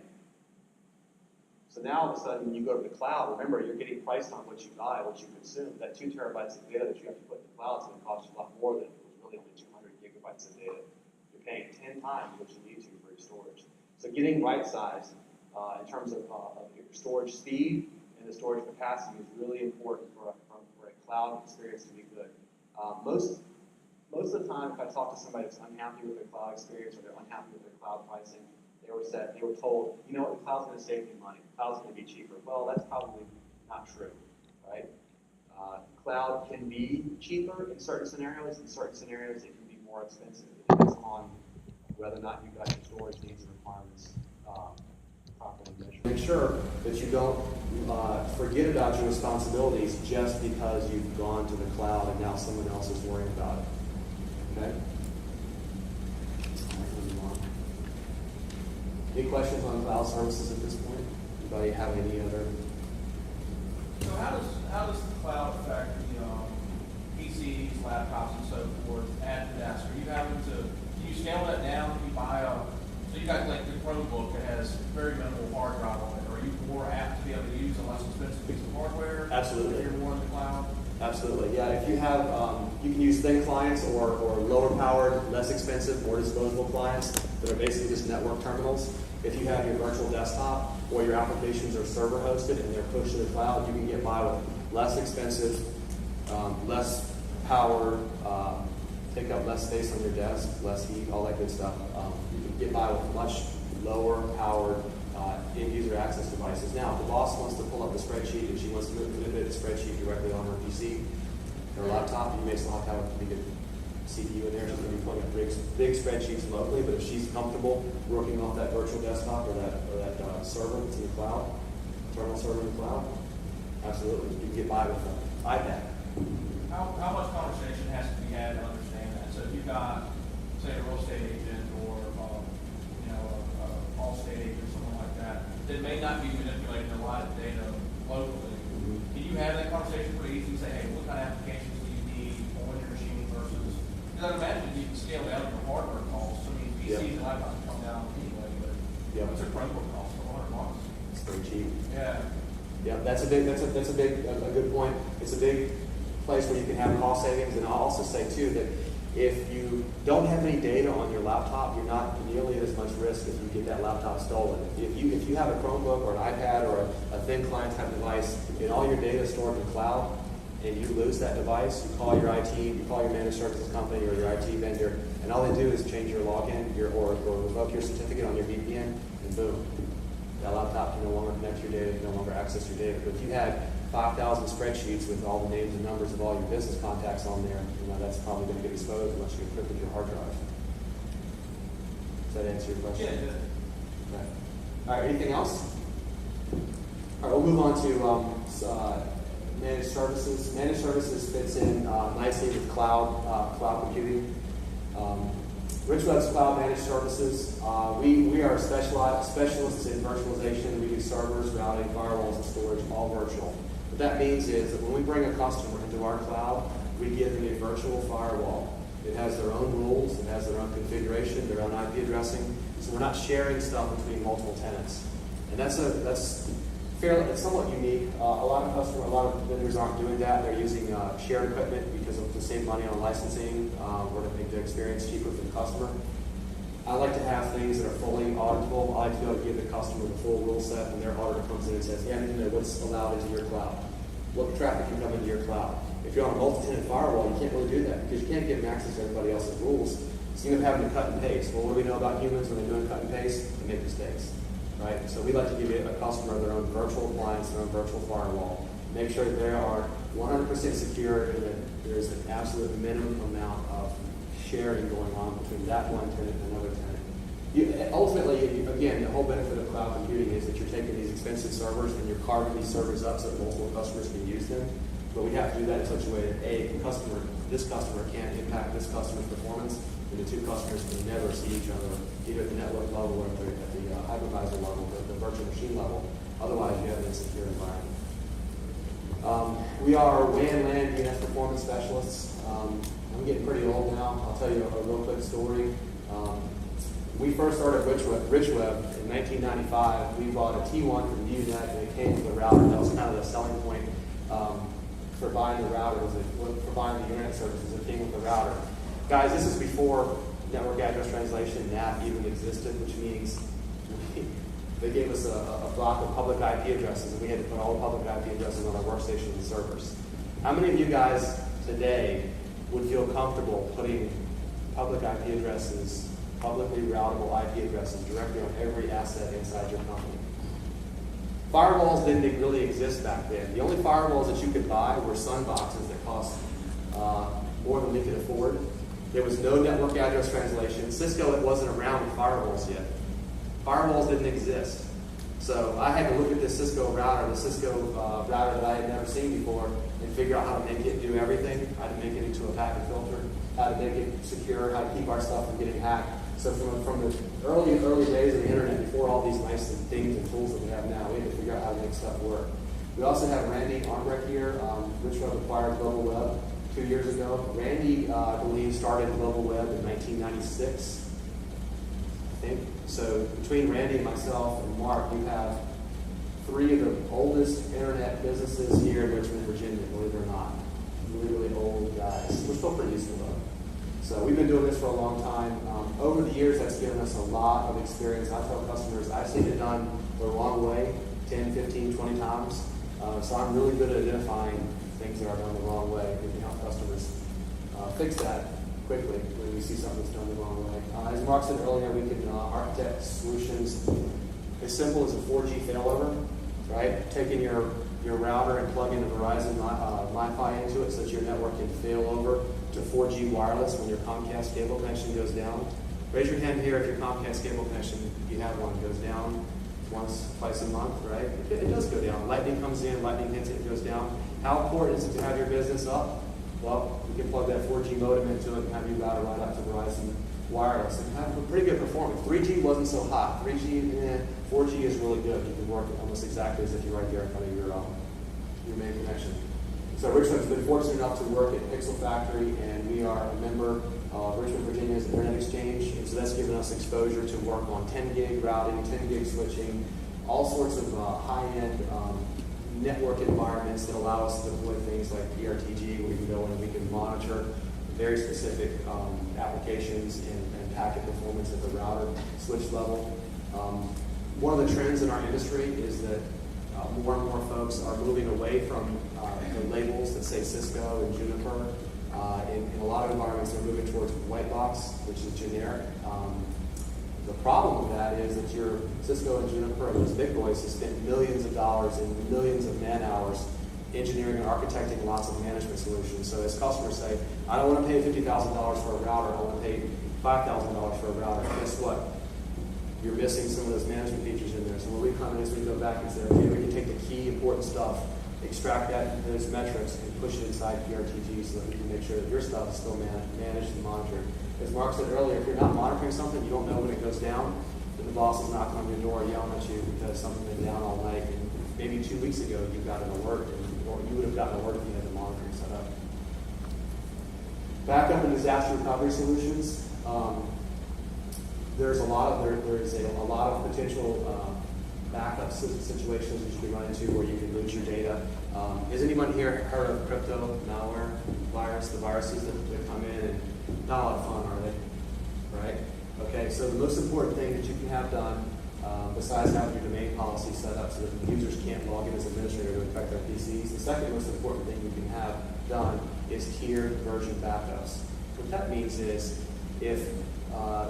So now all of a sudden, when you go to the cloud, remember, you're getting priced on what you buy, what you consume. That 2 terabytes of data that you have to put in the cloud is going to cost you a lot more than if it was really only 200 gigabytes of data. You're paying 10 times what you need to for your storage. So getting right-sized in terms of your storage speed and the storage capacity is really important for a cloud experience to be good. Most most of the time, if I talk to somebody that's unhappy with their cloud experience or they're unhappy with their cloud pricing, they were told, you know what, the cloud's going to save you money. The cloud's going to be cheaper. Well, that's probably not true, right? Cloud can be cheaper in certain scenarios. In certain scenarios, it can be more expensive. It depends on whether or not you've got your storage needs and requirements properly measured. Make sure that you don't forget about your responsibilities just because you've gone to the cloud and now someone else is worrying about it. Okay? Any questions on cloud services at this point? Anybody have any other? So how does the cloud affect PCs, laptops, and so forth at the desk? Are you having to, can you scale that down? Can you buy so you got like the Chromebook that has very minimal hard drive on it. Are you more apt to be able to use a less expensive piece of hardware? Absolutely. If you're more in the cloud? Absolutely, yeah. If you have, you can use thin clients or lower powered, less expensive, more disposable clients that are basically just network terminals. If you have your virtual desktop or your applications are server hosted and they're pushed to the cloud, you can get by with less expensive, less power, take up less space on your desk, less heat, all that good stuff. You can get by with much lower powered end-user access devices. Now, if the boss wants to pull up the spreadsheet and she wants to manipulate the spreadsheet directly on her PC or laptop, you may still have to have a pretty good CPU in there. She's going to be pulling up big spreadsheets locally, but if she's comfortable working off that virtual desktop or that server that's in the cloud, terminal server in the cloud, absolutely, you can get by with an iPad. How much conversation has to be had to understand that? So if you've got, say, a real estate agent or all state agent or something like that may not be manipulating a lot of data locally. Can you have that conversation pretty easy and say, hey, what kind of applications do you need on your machine versus, because I imagine you can scale down your hardware costs. I mean, PCs and laptops come down anyway, but what's a Chromebook cost for $100? It's pretty cheap. Yeah. Yeah, that's a good point. It's a big place where you can have cost savings, and I'll also say too that if you don't have any data on your laptop, you're not nearly as much risk if you get that laptop stolen. If you have a Chromebook or an iPad or a thin client type device and all your data is stored in the cloud, and you lose that device, you call your IT, you call your managed services company or your IT vendor, and all they do is change your login or revoke your certificate on your VPN, and boom, that laptop can no longer connect to your data, can no longer access your data. But if you had 5,000 spreadsheets with all the names and numbers of all your business contacts on there, that's probably going to get exposed unless you encrypted your hard drive. Does that answer your question? Yeah, it did. Okay. All right, anything else? All right, we'll move on to managed services. Managed services fits in nicely with cloud computing. Richweb's cloud managed services. We are specialists in virtualization. We do servers, routing, firewalls, and storage, all virtual. What that means is that when we bring a customer into our cloud, we give them a virtual firewall. It has their own rules, it has their own configuration, their own IP addressing, so we're not sharing stuff between multiple tenants. And that's it's somewhat unique. A lot of vendors aren't doing that. They're using shared equipment because to save money on licensing or to make the experience cheaper for the customer. I like to have things that are fully auditable. I like to be able to give the customer the full rule set when their auditor comes in and says, yeah, I need to know what's allowed into your cloud. What traffic can come into your cloud. If you're on a multi-tenant firewall, you can't really do that because you can't give them access to everybody else's rules. So you end up having to cut and paste. Well, what do we know about humans when they're doing cut and paste? They make mistakes, right? So we like to give a customer their own virtual appliance, their own virtual firewall. Make sure that they are 100% secure and that there's an absolute minimum amount of sharing going on between that one tenant and another tenant. Ultimately, again, the whole benefit of cloud computing is that you're taking these expensive servers and you're carving these servers up so that multiple customers can use them. But we have to do that in such a way that this customer can't impact this customer's performance, and the two customers can never see each other, either at the network level or at the hypervisor level, the virtual machine level. Otherwise, you have an insecure environment. We are WAN, LAN, DNS performance specialists. I'm getting pretty old now. I'll tell you a real quick story. We first started Richweb in 1995. We bought a T1 from UNet, and it came with a router. That was kind of the selling point for buying the router, for buying the internet services. It came with the router. Guys, this is before network address translation, NAT, even existed, which means they gave us a block of public IP addresses, and we had to put all the public IP addresses on our workstations and servers. How many of you guys today would feel comfortable putting public IP addresses, publicly routable IP addresses directly on every asset inside your company. Firewalls didn't really exist back then. The only firewalls that you could buy were sunboxes that cost more than we could afford. There was no network address translation. Cisco, it wasn't around with firewalls yet. Firewalls didn't exist. So I had to look at this Cisco router, router that I had never seen before, and figure out how to make it do everything, how to make it into a packet filter, how to make it secure, how to keep our stuff from getting hacked. So from the early days of the internet, before all these nice things and tools that we have now, we had to figure out how to make stuff work. We also have Randy Armbrecht here. Richweb acquired Global Web 2 years ago. Randy, I believe, started Global Web in 1996, I think. So between Randy and myself and Mark, we have 3 of the oldest internet businesses here in Richmond, Virginia, believe it or not. Really, really old guys. We're still pretty useful though. So we've been doing this for a long time. Over the years, that's given us a lot of experience. I tell customers, I've seen it done the wrong way 10, 15, 20 times. So I'm really good at identifying things that are done the wrong way. We can help customers fix that quickly when we see something's done the wrong way. As Mark said earlier, we can architect solutions as simple as a 4G failover, right? Taking your router and plugging the Verizon Wi-Fi into it so that your network can fail over to 4G wireless when your Comcast cable connection goes down. Raise your hand here if your Comcast cable connection, if you have one, goes down once, twice a month, right? It does go down. Lightning comes in, lightning hits it, it goes down. How important is it to have your business up? Well, you can plug that 4G modem into it and have you router right up to Verizon wireless and have a pretty good performance. 3G wasn't so hot. 4G is really good. You can work almost exactly as if you're right there in front of your main connection. So Richmond's been fortunate enough to work at Pixel Factory, and we are a member of Richmond, Virginia's Internet Exchange, and so that's given us exposure to work on 10 gig routing, 10 gig switching, all sorts of high-end network environments that allow us to deploy things like PRTG, where we can go in and we can monitor very specific applications and packet performance at the router switch level. One of the trends in our industry is that more and more folks are moving away from the labels that say Cisco and Juniper. In a lot of environments, they're moving towards white box, which is generic. The problem with that is that your Cisco and Juniper and those big boys have spent millions of dollars and millions of man hours engineering and architecting lots of management solutions. So as customers say, I don't want to pay $50,000 for a router, I want to pay $5,000 for a router. Guess what? You're missing some of those management features in there. So when we come in, we go back and say, okay, we can take the key important stuff, extract those metrics, and push it inside PRTG so that we can make sure that your stuff is still managed and monitored. As Mark said earlier, if you're not monitoring something, you don't know when it goes down, then the boss is knocking on your door yelling at you because something's been down all night. And maybe 2 weeks ago, you got an alert, or you would have gotten an alert if you had the monitoring set up. Backup and disaster recovery solutions. There's a lot of potential backup situations that you can run into where you can lose your data. Has anyone here heard of crypto malware virus? The viruses that come in, and not a lot of fun, are they? Right? Okay. So the most important thing that you can have done, besides having your domain policy set up so that users can't log in as administrator to infect their PCs, the second most important thing you can have done is tiered version backups. What that means is if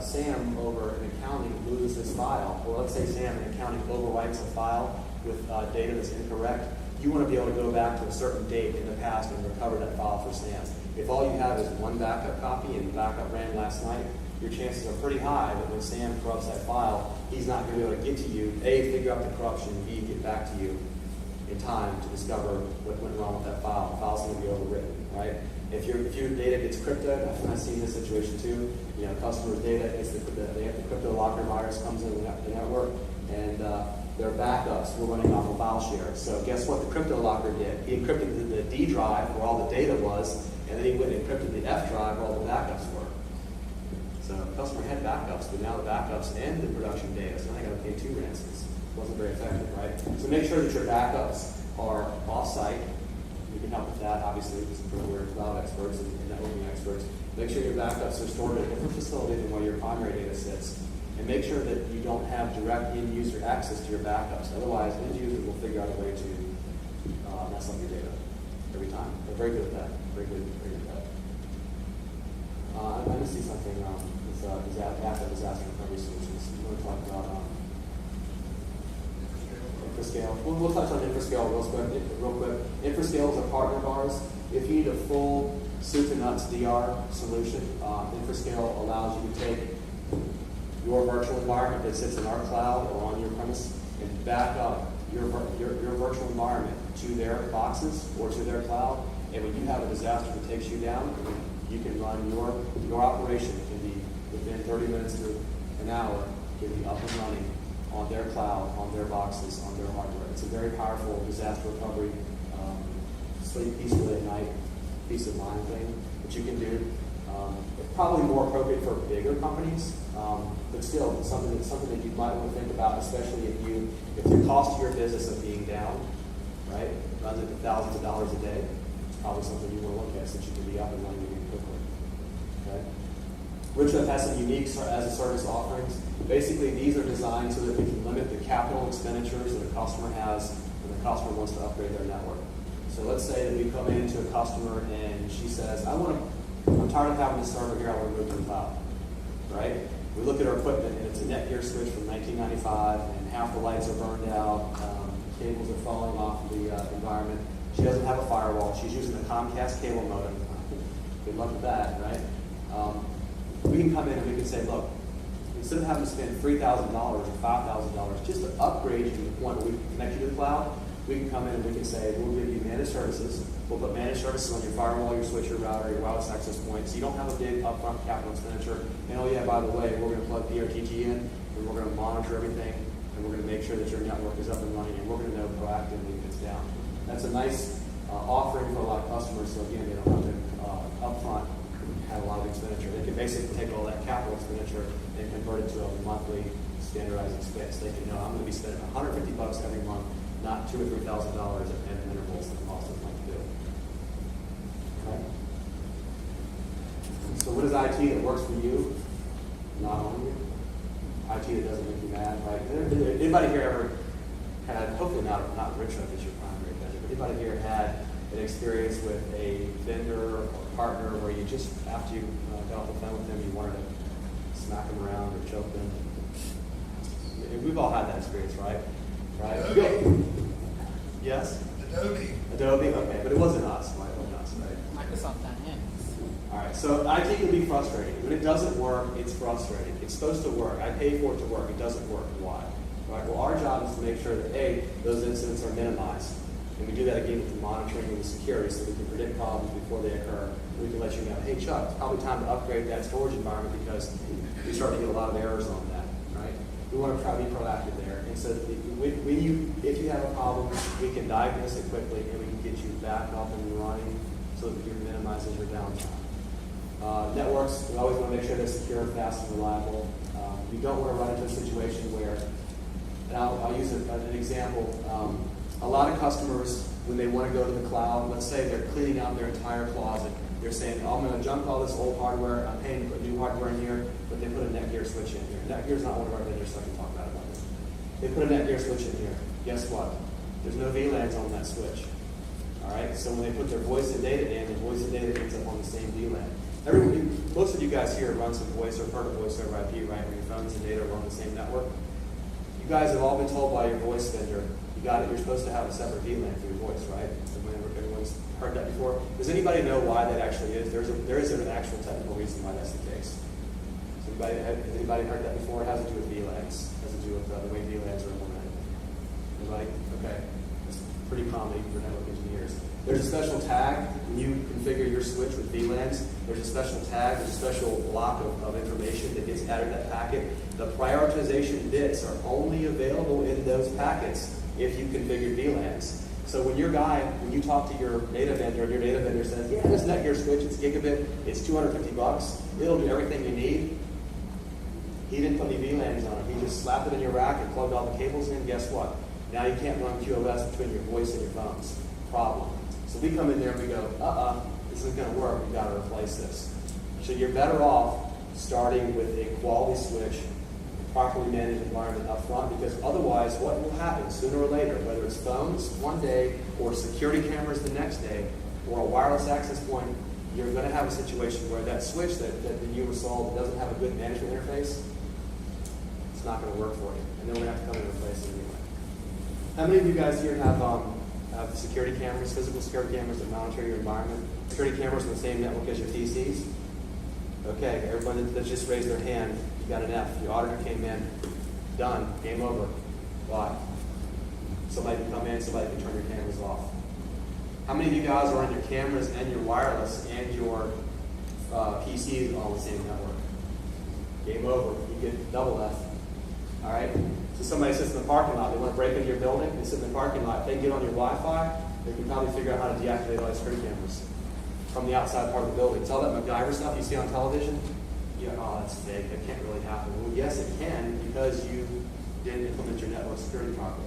Sam over in accounting loses his file, or let's say Sam in accounting overwrites a file with data that's incorrect, you want to be able to go back to a certain date in the past and recover that file for Sam. If all you have is one backup copy and the backup ran last night, your chances are pretty high that when Sam corrupts that file, he's not going to be able to get to you, A, figure out the corruption, B, get back to you in time to discover what went wrong with that file. The file's going to be overwritten, right? If your data gets cryptoed, I've seen this situation too. Customers' data they have the crypto locker virus comes in the network, and their backups were running off a file share. So guess what the crypto locker did? He encrypted the D drive where all the data was, and then he went and encrypted the F drive where all the backups were. So the customer had backups, but now the backups and the production data, so now they got to pay 2 ransoms. It wasn't very effective, right? So make sure that your backups are off-site. We can help with that, obviously, because we're cloud experts and networking experts. Make sure your backups are stored at a different facility than where your primary data sits. And make sure that you don't have direct end-user access to your backups. Otherwise, end users will figure out a way to mess up your data every time. They're very good at that. Very good at that. after disaster recovery solutions. We're going to talk about Infrascale. We'll touch on Infrascale real quick. Infrascale is a partner of ours. If you need a full soup to nuts DR solution, Infrascale allows you to take your virtual environment that sits in our cloud or on your premise and back up your virtual environment to their boxes or to their cloud. And when you have a disaster that takes you down, you can run your operation. It can be within 30 minutes to an hour, can be up and running on their cloud, on their boxes, on their hardware. It's a very powerful disaster recovery, sleep peacefully at night, peace of mind thing that you can do. It's probably more appropriate for bigger companies, but still something that you might want to think about, especially if the cost of your business of being down, right, runs into thousands of dollars a day. It's probably something you want to look at since you can be up and running really quickly. Okay. Richweb has some unique as-a-service offerings. Basically, these are designed so that we can limit the capital expenditures that a customer has when the customer wants to upgrade their network. So let's say that we come into a customer and she says, I'm tired of having this server here, I want to move to the cloud. Right? We look at our equipment and it's a Netgear switch from 1995 and half the lights are burned out, cables are falling off the environment. She doesn't have a firewall. She's using a Comcast cable modem. Good luck with that, right? We can come in and we can say, look, instead of having to spend $3,000 or $5,000 just to upgrade you to the point where we can connect you to the cloud, we can come in and we can say, we'll give you managed services. We'll put managed services on your firewall, your switch, your router, your wireless access point, so you don't have a big upfront capital expenditure. And oh yeah, by the way, we're going to plug PRTG in, and we're going to monitor everything, and we're going to make sure that your network is up and running, and we're going to know proactively if it's down. That's a nice offering for a lot of customers, so again, they don't have to upfront have a lot of expenditure. They can basically take all that capital expenditure and convert it to a monthly standardized expense. They can know I'm going to be spending $150 every month, not $2,000 or $3,000 at intervals that cost us money to do. Okay. So what is IT that works for you, not on you? IT that doesn't make you mad, right? Anybody here ever had, hopefully not Richweb is your primary vendor, but anybody here had an experience with a vendor or partner where you just, after you got off the phone with them, you wanted to smack them around or choke them? We've all had that experience, right? Right? Adobe. Yes? Adobe, okay, but it wasn't us, right? It wasn't us, right? Microsoft Dynamics. All right, so IT can be frustrating. When it doesn't work, it's frustrating. It's supposed to work. I pay for it to work. It doesn't work. Why? Right? Well, our job is to make sure that, A, those incidents are minimized. And we do that again with the monitoring and the security so we can predict problems before they occur. We can let you know, hey, Chuck, it's probably time to upgrade that storage environment because we start to get a lot of errors on that, right? We want to try to be proactive there. And so if you have a problem, we can diagnose it quickly and we can get you back up and running so that you minimizes your downtime. Networks, we always want to make sure they're secure, fast, and reliable. You don't want to run into a situation where, and I'll use an example. A lot of customers, when they want to go to the cloud, let's say they're cleaning out their entire closet. They're saying, oh, I'm going to junk all this old hardware. I'm paying to put new hardware in here, but they put a Netgear switch in here. Netgear's not one of our vendors, so I can talk about it. They put a Netgear switch in here. Guess what? There's no VLANs on that switch. All right? So when they put their voice and data in, the voice and data ends up on the same VLAN. Most of you guys here run some voice or heard of voice over IP, right? Where your phones and data are on the same network. You guys have all been told by your voice vendor, you're supposed to have a separate VLAN for your voice, right? Everyone's heard that before. Does anybody know why that actually is? There is an actual technical reason why that's the case. Has anybody heard that before? It has to do with VLANs. It has to do with the way VLANs are implemented. Anybody? Okay. It's pretty common for network engineers. There's a special tag when you configure your switch with VLANs. There's a special tag, there's a special block of information that gets added to that packet. The prioritization bits are only available in those packets if you configure VLANs. So when you talk to your data vendor, and your data vendor says, yeah, this Netgear switch, it's gigabit, it's $250, it'll do everything you need. He didn't put any VLANs on it. He just slapped it in your rack and plugged all the cables in. Guess what? Now you can't run QoS between your voice and your phones. Problem. So we come in there and we go, this isn't going to work. We've got to replace this. So you're better off starting with a quality switch, properly managed environment up front, because otherwise what will happen sooner or later, whether it's phones one day or security cameras the next day or a wireless access point you're going to have a situation where that switch that you were sold doesn't have a good management interface. It's not going to work for you, and then we're going to have to come in and replace it anyway. How many of you guys here have security cameras, physical security cameras that monitor your environment? Security cameras on the same network as your PCs? Okay, everybody that just raised their hand, you got an F. Your auditor came in, done, game over. Why? Somebody can come in, somebody can turn your cameras off. How many of you guys are on your cameras and your wireless and your PCs on the same network? Game over. You get double F. All right? So somebody sits in the parking lot. They want to break into your building. They sit in the parking lot. If they get on your Wi-Fi, they can probably figure out how to deactivate all the security cameras from the outside part of the building. It's all that MacGyver stuff you see on television. Yeah, oh, that's fake. That can't really happen. Well, yes, it can because you didn't implement your network security properly.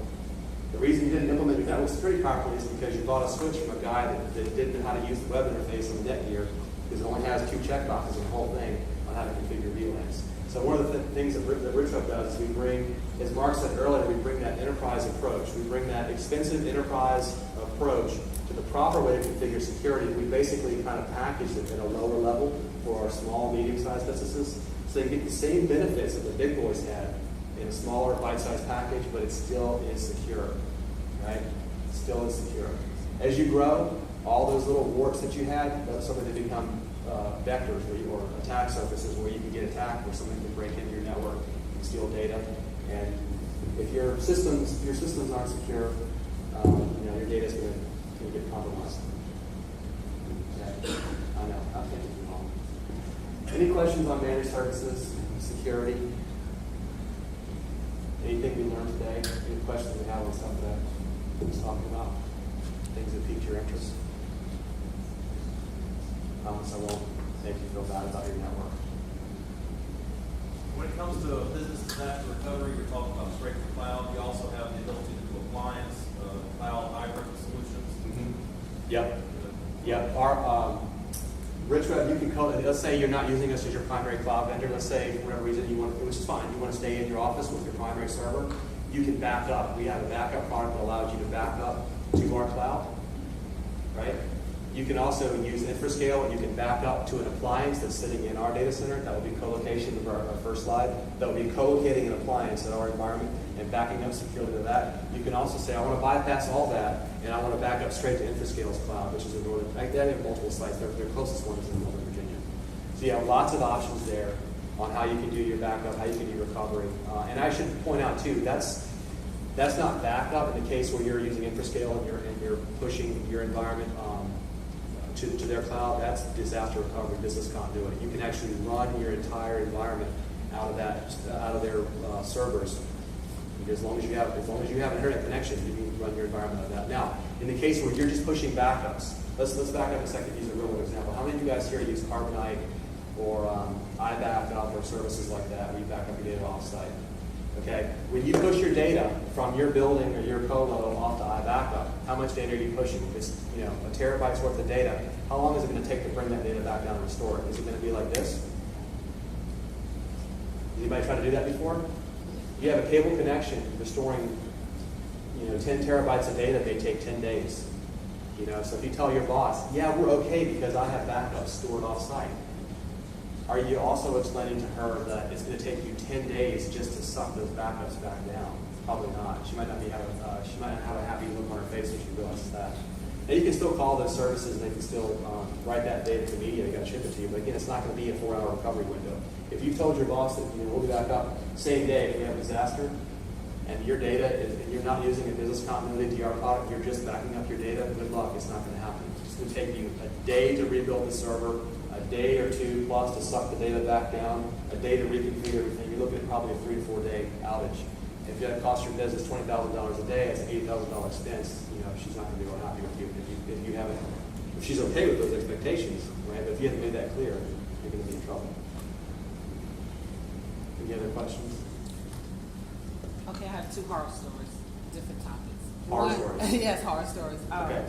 The reason you didn't implement your network security properly is because you bought a switch from a guy that didn't know how to use the web interface on the Netgear because it only has 2 checkboxes in the whole thing on how to configure VLANs. So one of the things that Richweb does is we bring, as Mark said earlier, we bring that enterprise approach. We bring that expensive enterprise approach to the proper way to configure security. We basically kind of package it at a lower level for our small, medium-sized businesses. So you get the same benefits that the big boys had in a smaller, bite-sized package, but it still is secure, right? It still is secure. As you grow, all those little warts that you had, that's something that become vectors or attack surfaces where you can get attacked, where somebody can break into your network and steal data. And if your systems aren't secure, your data is going to get compromised. Okay. I know. I'm thinking too long. Any questions on managed services, security? Anything we learned today? Any questions we have on stuff that I was talking about? Things that piqued your interest? So I won't make you feel bad about your network. When it comes to business disaster recovery, we're talking about straight to cloud. You also have the ability to do appliance, cloud hybrid solutions. Mm-hmm. Yep. Yep. Our Richweb, you can call it. Let's say you're not using us as your primary cloud vendor. Let's say for whatever reason you want, which is fine. You want to stay in your office with your primary server. You can back up. We have a backup product that allows you to back up to our cloud. Right. You can also use InfraScale, and you can back up to an appliance that's sitting in our data center. That will be co-location of our first slide. That will be co-locating an appliance in our environment and backing up securely to that. You can also say, I want to bypass all that, and I want to back up straight to InfraScale's cloud, which is in Northern. They have multiple sites. Their closest one is in Northern Virginia. So you have lots of options there on how you can do your backup, how you can do recovery. And I should point out too, that's not backup in the case where you're using InfraScale and you're pushing your environment to their cloud. That's disaster recovery, business continuity. You can actually run your entire environment out of their servers. As long as you have an internet connection, you can run your environment out of that. Now, in the case where you're just pushing backups, let's back up a second. Use a real world example. How many of you guys here use Carbonite or iBackup or services like that where you back up your data offsite? Okay, when you push your data from your building or your colo off to iBackup, how much data are you pushing? It's a terabyte's worth of data. How long is it going to take to bring that data back down and restore it? Is it going to be like this? Anybody try to do that before? You have a cable connection restoring 10 terabytes of data may take 10 days. So if you tell your boss, yeah, we're okay because I have backups stored off-site. Are you also explaining to her that it's going to take you 10 days just to suck those backups back down? Probably not. She might not have a happy look on her face when she realizes that. And you can still call those services and they can still write that data to media. They got to ship it to you. But again, it's not going to be a 4-hour recovery window. If you told your boss that we'll be back up same day if we have a disaster, and your data and you're not using a business continuity DR product, you're just backing up your data, good luck. It's not going to happen. It's going to take you a day to rebuild the server, a day or two plus to suck the data back down, a day to reconfigure everything. You're looking at probably a 3 to 4 day outage. If that costs your business $20,000 a day, it's an $8,000 expense. She's not going to be real happy with you if she's okay with those expectations, right? But if you haven't made that clear, you're going to be in trouble. Any other questions? Okay, I have 2 horror stories, different topics. Horror stories? Yes, horror stories. Okay.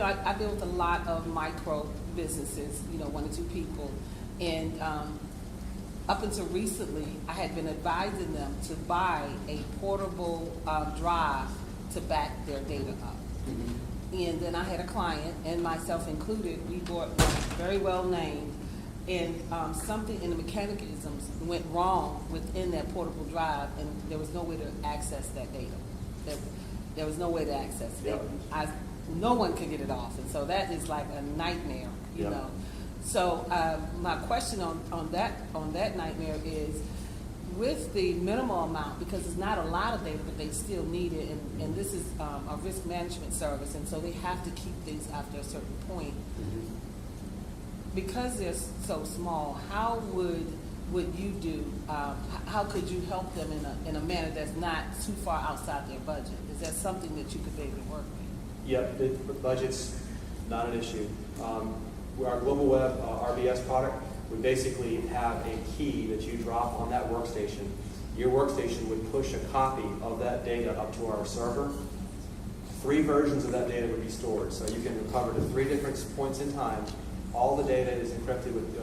I deal with a lot of micro businesses, 1 or 2 people. And up until recently, I had been advising them to buy a portable drive to back their data up. Mm-hmm. And then I had a client, and myself included, we bought very well named, and something in the mechanisms went wrong within that portable drive, and there was no way to access that data. There was no way to access it. Yep. No one could get it off, and so that is like a nightmare, you Yep. know. So my question on that nightmare is, with the minimal amount, because it's not a lot of data, but they still need it, and this is a risk management service, and so they have to keep things after a certain point. Mm-hmm. Because they're so small, how would you do? How could you help them in a manner that's not too far outside their budget? Is that something that you could be able to work with? Yep, the budget's not an issue. Our Global Web RBS product, we basically have a key that you drop on that workstation. Your workstation would push a copy of that data up to our server. 3 versions of that data would be stored, so you can recover to 3 different points in time. All the data is encrypted with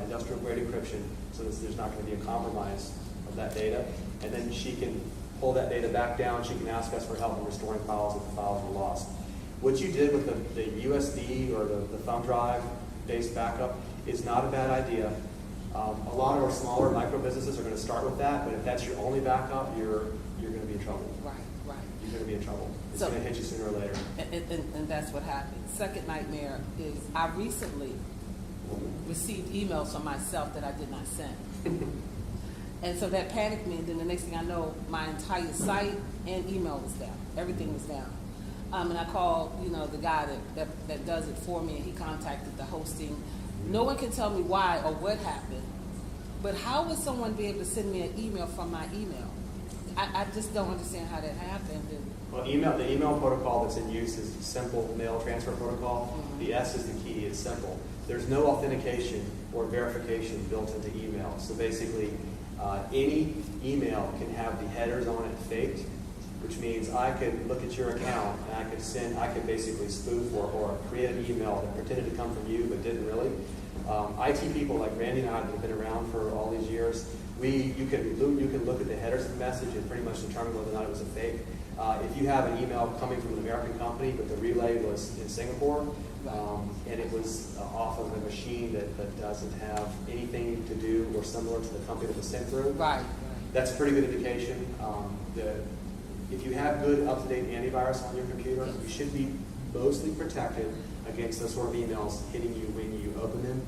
industrial grade encryption, so there's not going to be a compromise of that data. And then she can pull that data back down. She can ask us for help in restoring files if the files were lost. What you did with the USB or the thumb drive based backup is not a bad idea. A lot of our smaller micro businesses are going to start with that, but if that's your only backup, you're going to be in trouble. Right. You're going to be in trouble. It's So- going to hit you sooner or later. And that's what happened. Second nightmare is I recently received emails from myself that I did not send. And so that panicked me, and then the next thing I know, my entire site and email was down. Everything was down. And I called, the guy that does it for me, and he contacted the hosting. No one can tell me why or what happened, but how would someone be able to send me an email from my email? I just don't understand how that happened. Well, the email protocol that's in use is simple mail transfer protocol. Mhm. The S is the key. It's simple. There's no authentication or verification built into email. So basically, any email can have the headers on it faked, which means I could look at your account and I could basically spoof or create an email that pretended to come from you but didn't really. IT people like Randy and I that have been around for all these years, you can look at the headers of the message and pretty much determine whether or not it was a fake. If you have an email coming from an American company, but the relay was in Singapore, and it was off of a machine that doesn't have anything to do or similar to the company that was sent through, Right. that's a pretty good indication. If you have good up-to-date antivirus on your computer, you should be mostly protected against those sort of emails hitting you when you open them.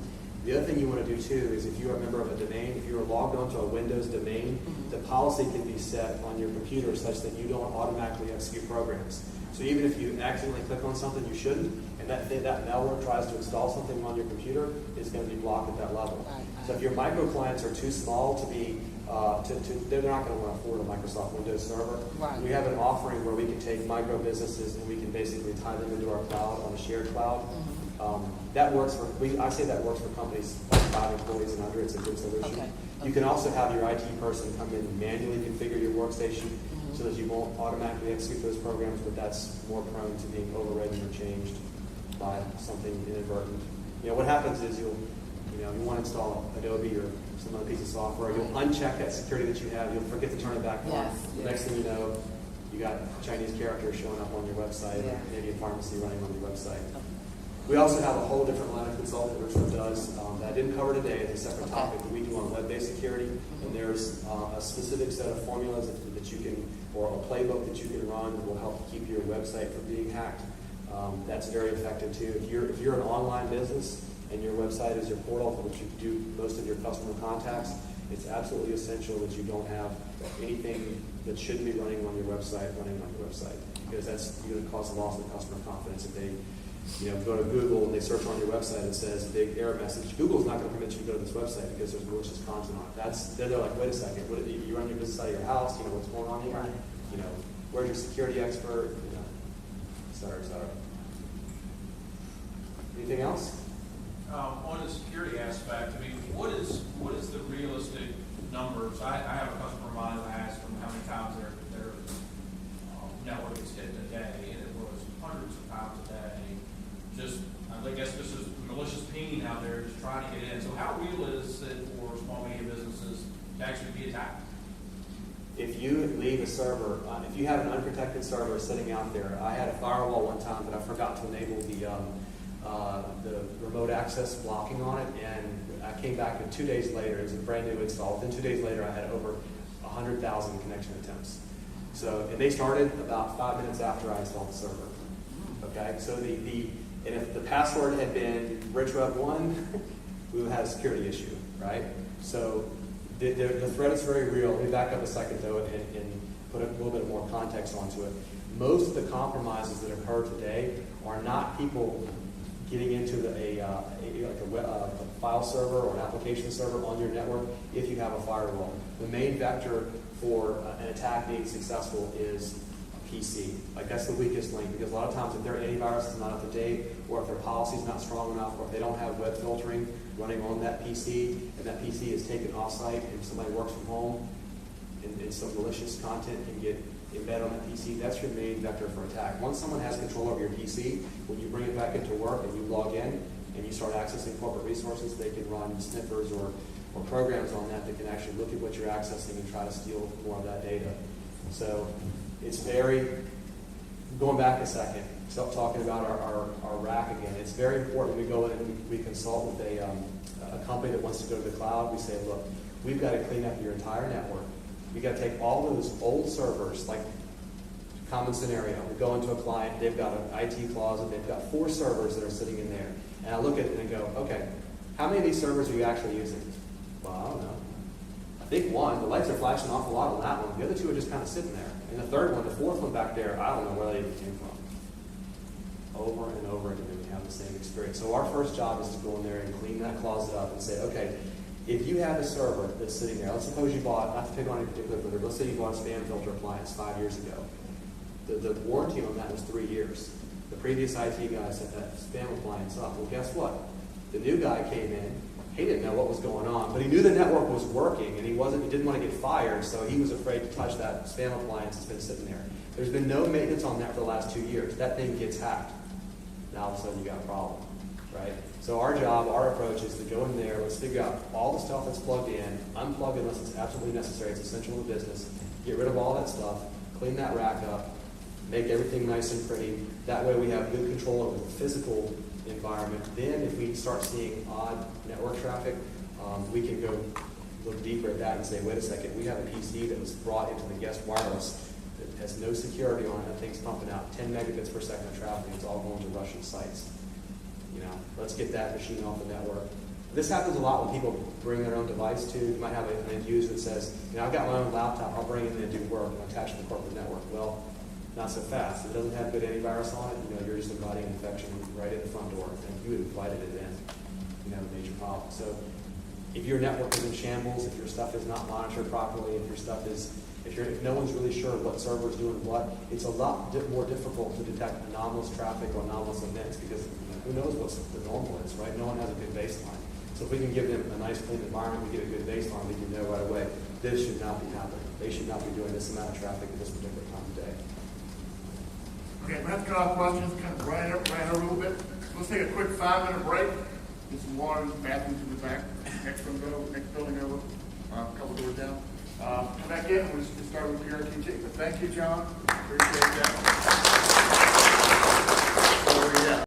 The other thing you want to do too is if you're a member of a domain, if you're logged onto a Windows domain, the policy can be set on your computer such that you don't automatically execute programs. So even if you accidentally click on something you shouldn't, and that malware tries to install something on your computer, it's going to be blocked at that level. Right. So if your micro clients are too small to be, they're not going to want to afford a Microsoft Windows server. Right. We have an offering where we can take micro businesses and we can basically tie them into our cloud on a shared cloud. That works I say that works for companies like 5 employees and under. It's a good solution. Okay. You can also have your IT person come in and manually configure your workstation so that you won't automatically execute those programs, but that's more prone to being overridden or changed by something inadvertent. What happens is you want to install Adobe or some other piece of software. You'll uncheck that security that you have. You'll forget to turn it back on. Yes, The yes. next thing you know, you got Chinese characters showing up on your website, Yeah. maybe a pharmacy running on your website. We also have a whole different line of consulting that Richweb does that I didn't cover today. It's a separate topic that we do on web-based security. And there's a specific set of formulas that you can, or a playbook that you can run that will help keep your website from being hacked. That's very effective too. If you're an online business and your website is your portal for which you do most of your customer contacts, it's absolutely essential that you don't have anything that shouldn't be running on your website because that's going to cause a loss of customer confidence. If they go to Google and they search on your website and it says a big error message, Google's not going to permit you to go to this website because there's malicious content on it. They're like, wait a second, you run your business out of your house, what's going on here? Right. Where's your security expert? Et cetera, et cetera. Anything else? On the security aspect, what is the realistic numbers? I have a customer of mine who asked them how many times their network gets hit a day, and it was hundreds of times a day. I guess this is malicious pinging out there, just trying to get in. So how real is it for small medium businesses to actually be attacked? if you leave a server, if you have an unprotected server sitting out there, I had a firewall one time, but I forgot to enable the remote access blocking on it, and I came back and 2 days later, it was a brand new install. Within 2 days later, I had over 100,000 connection attempts. So, and they started about 5 minutes after I installed the server. Okay, so and if the password had been Richweb1, we would have a security issue, right? So the threat is very real. Let me back up a second though and put a little bit more context onto it. Most of the compromises that occur today are not people getting into a file server or an application server on your network if you have a firewall. The main vector for an attack being successful is a PC. Like that's the weakest link, because a lot of times if their antivirus is not up to date, or if their policy is not strong enough, or if they don't have web filtering running on that PC, and that PC is taken off-site and somebody works from home, and some malicious content can get embedded on that PC, that's your main vector for attack. Once someone has control over your PC, when you bring it back into work and you log in and you start accessing corporate resources, they can run sniffers or programs on that can actually look at what you're accessing and try to steal more of that data. So it's very, going back a second, stop talking about our rack again. It's very important we go in and we consult with a company that wants to go to the cloud. We say, look, we've got to clean up your entire network. We've got to take all those old servers, like common scenario. We go into a client, they've got an IT closet, they've got 4 servers that are sitting in there. And I look at it and go, okay, how many of these servers are you actually using? Well, I don't know. I think one, the lights are flashing off a lot on that one. The other 2 are just kind of sitting there. And the third one, the 4th one back there, I don't know where they even came from. Over and over again, we have the same experience. So our first job is to go in there and clean that closet up and say, okay, if you have a server that's sitting there, let's suppose you bought, not to pick on any particular vendor, let's say you bought a spam filter appliance 5 years ago. The warranty on that was 3 years. The previous IT guy set that spam appliance up. Well, guess what? The new guy came in, he didn't know what was going on, but he knew the network was working, and he didn't want to get fired, so he was afraid to touch that spam appliance that's been sitting there. There's been no maintenance on that for the last 2 years. That thing gets hacked. Now all of a sudden you got a problem, right? So our job, our approach is to go in there, let's figure out all the stuff that's plugged in, unplug it unless it's absolutely necessary, it's essential to the business, get rid of all that stuff, clean that rack up, make everything nice and pretty. That way we have good control over the physical environment. Then if we start seeing odd network traffic, we can go look deeper at that and say, wait a second, we have a PC that was brought into the guest wireless that has no security on it. That thing's pumping out 10 megabits per second of traffic. It's all going to Russian sites. You know, let's get that machine off the network. This happens a lot when people bring their own device too. You might have an end user that says, you know, I've got my own laptop, I'll bring it in and do work and attach it to the corporate network. Well, not so fast. It doesn't have good antivirus on it. You know, you're just inviting an infection right at the front door. And if you had invited it in, you know, major problem. So if your network is in shambles, if your stuff is not monitored properly, if no one's really sure what server is doing what, it's a lot more difficult to detect anomalous traffic or anomalous events, because who knows what the normal is, right? No one has a good baseline. So if we can give them a nice clean environment, we get a good baseline, we can know right away, this should not be happening. They should not be doing this amount of traffic at this particular time of day. Okay, we have to cut off questions, kind of ran over a little bit. Let's take a quick 5-minute break. Get some water, bathrooms in the back, next building over, a couple doors down. Come back in, we'll start with PRTT. But thank you, John. Appreciate that.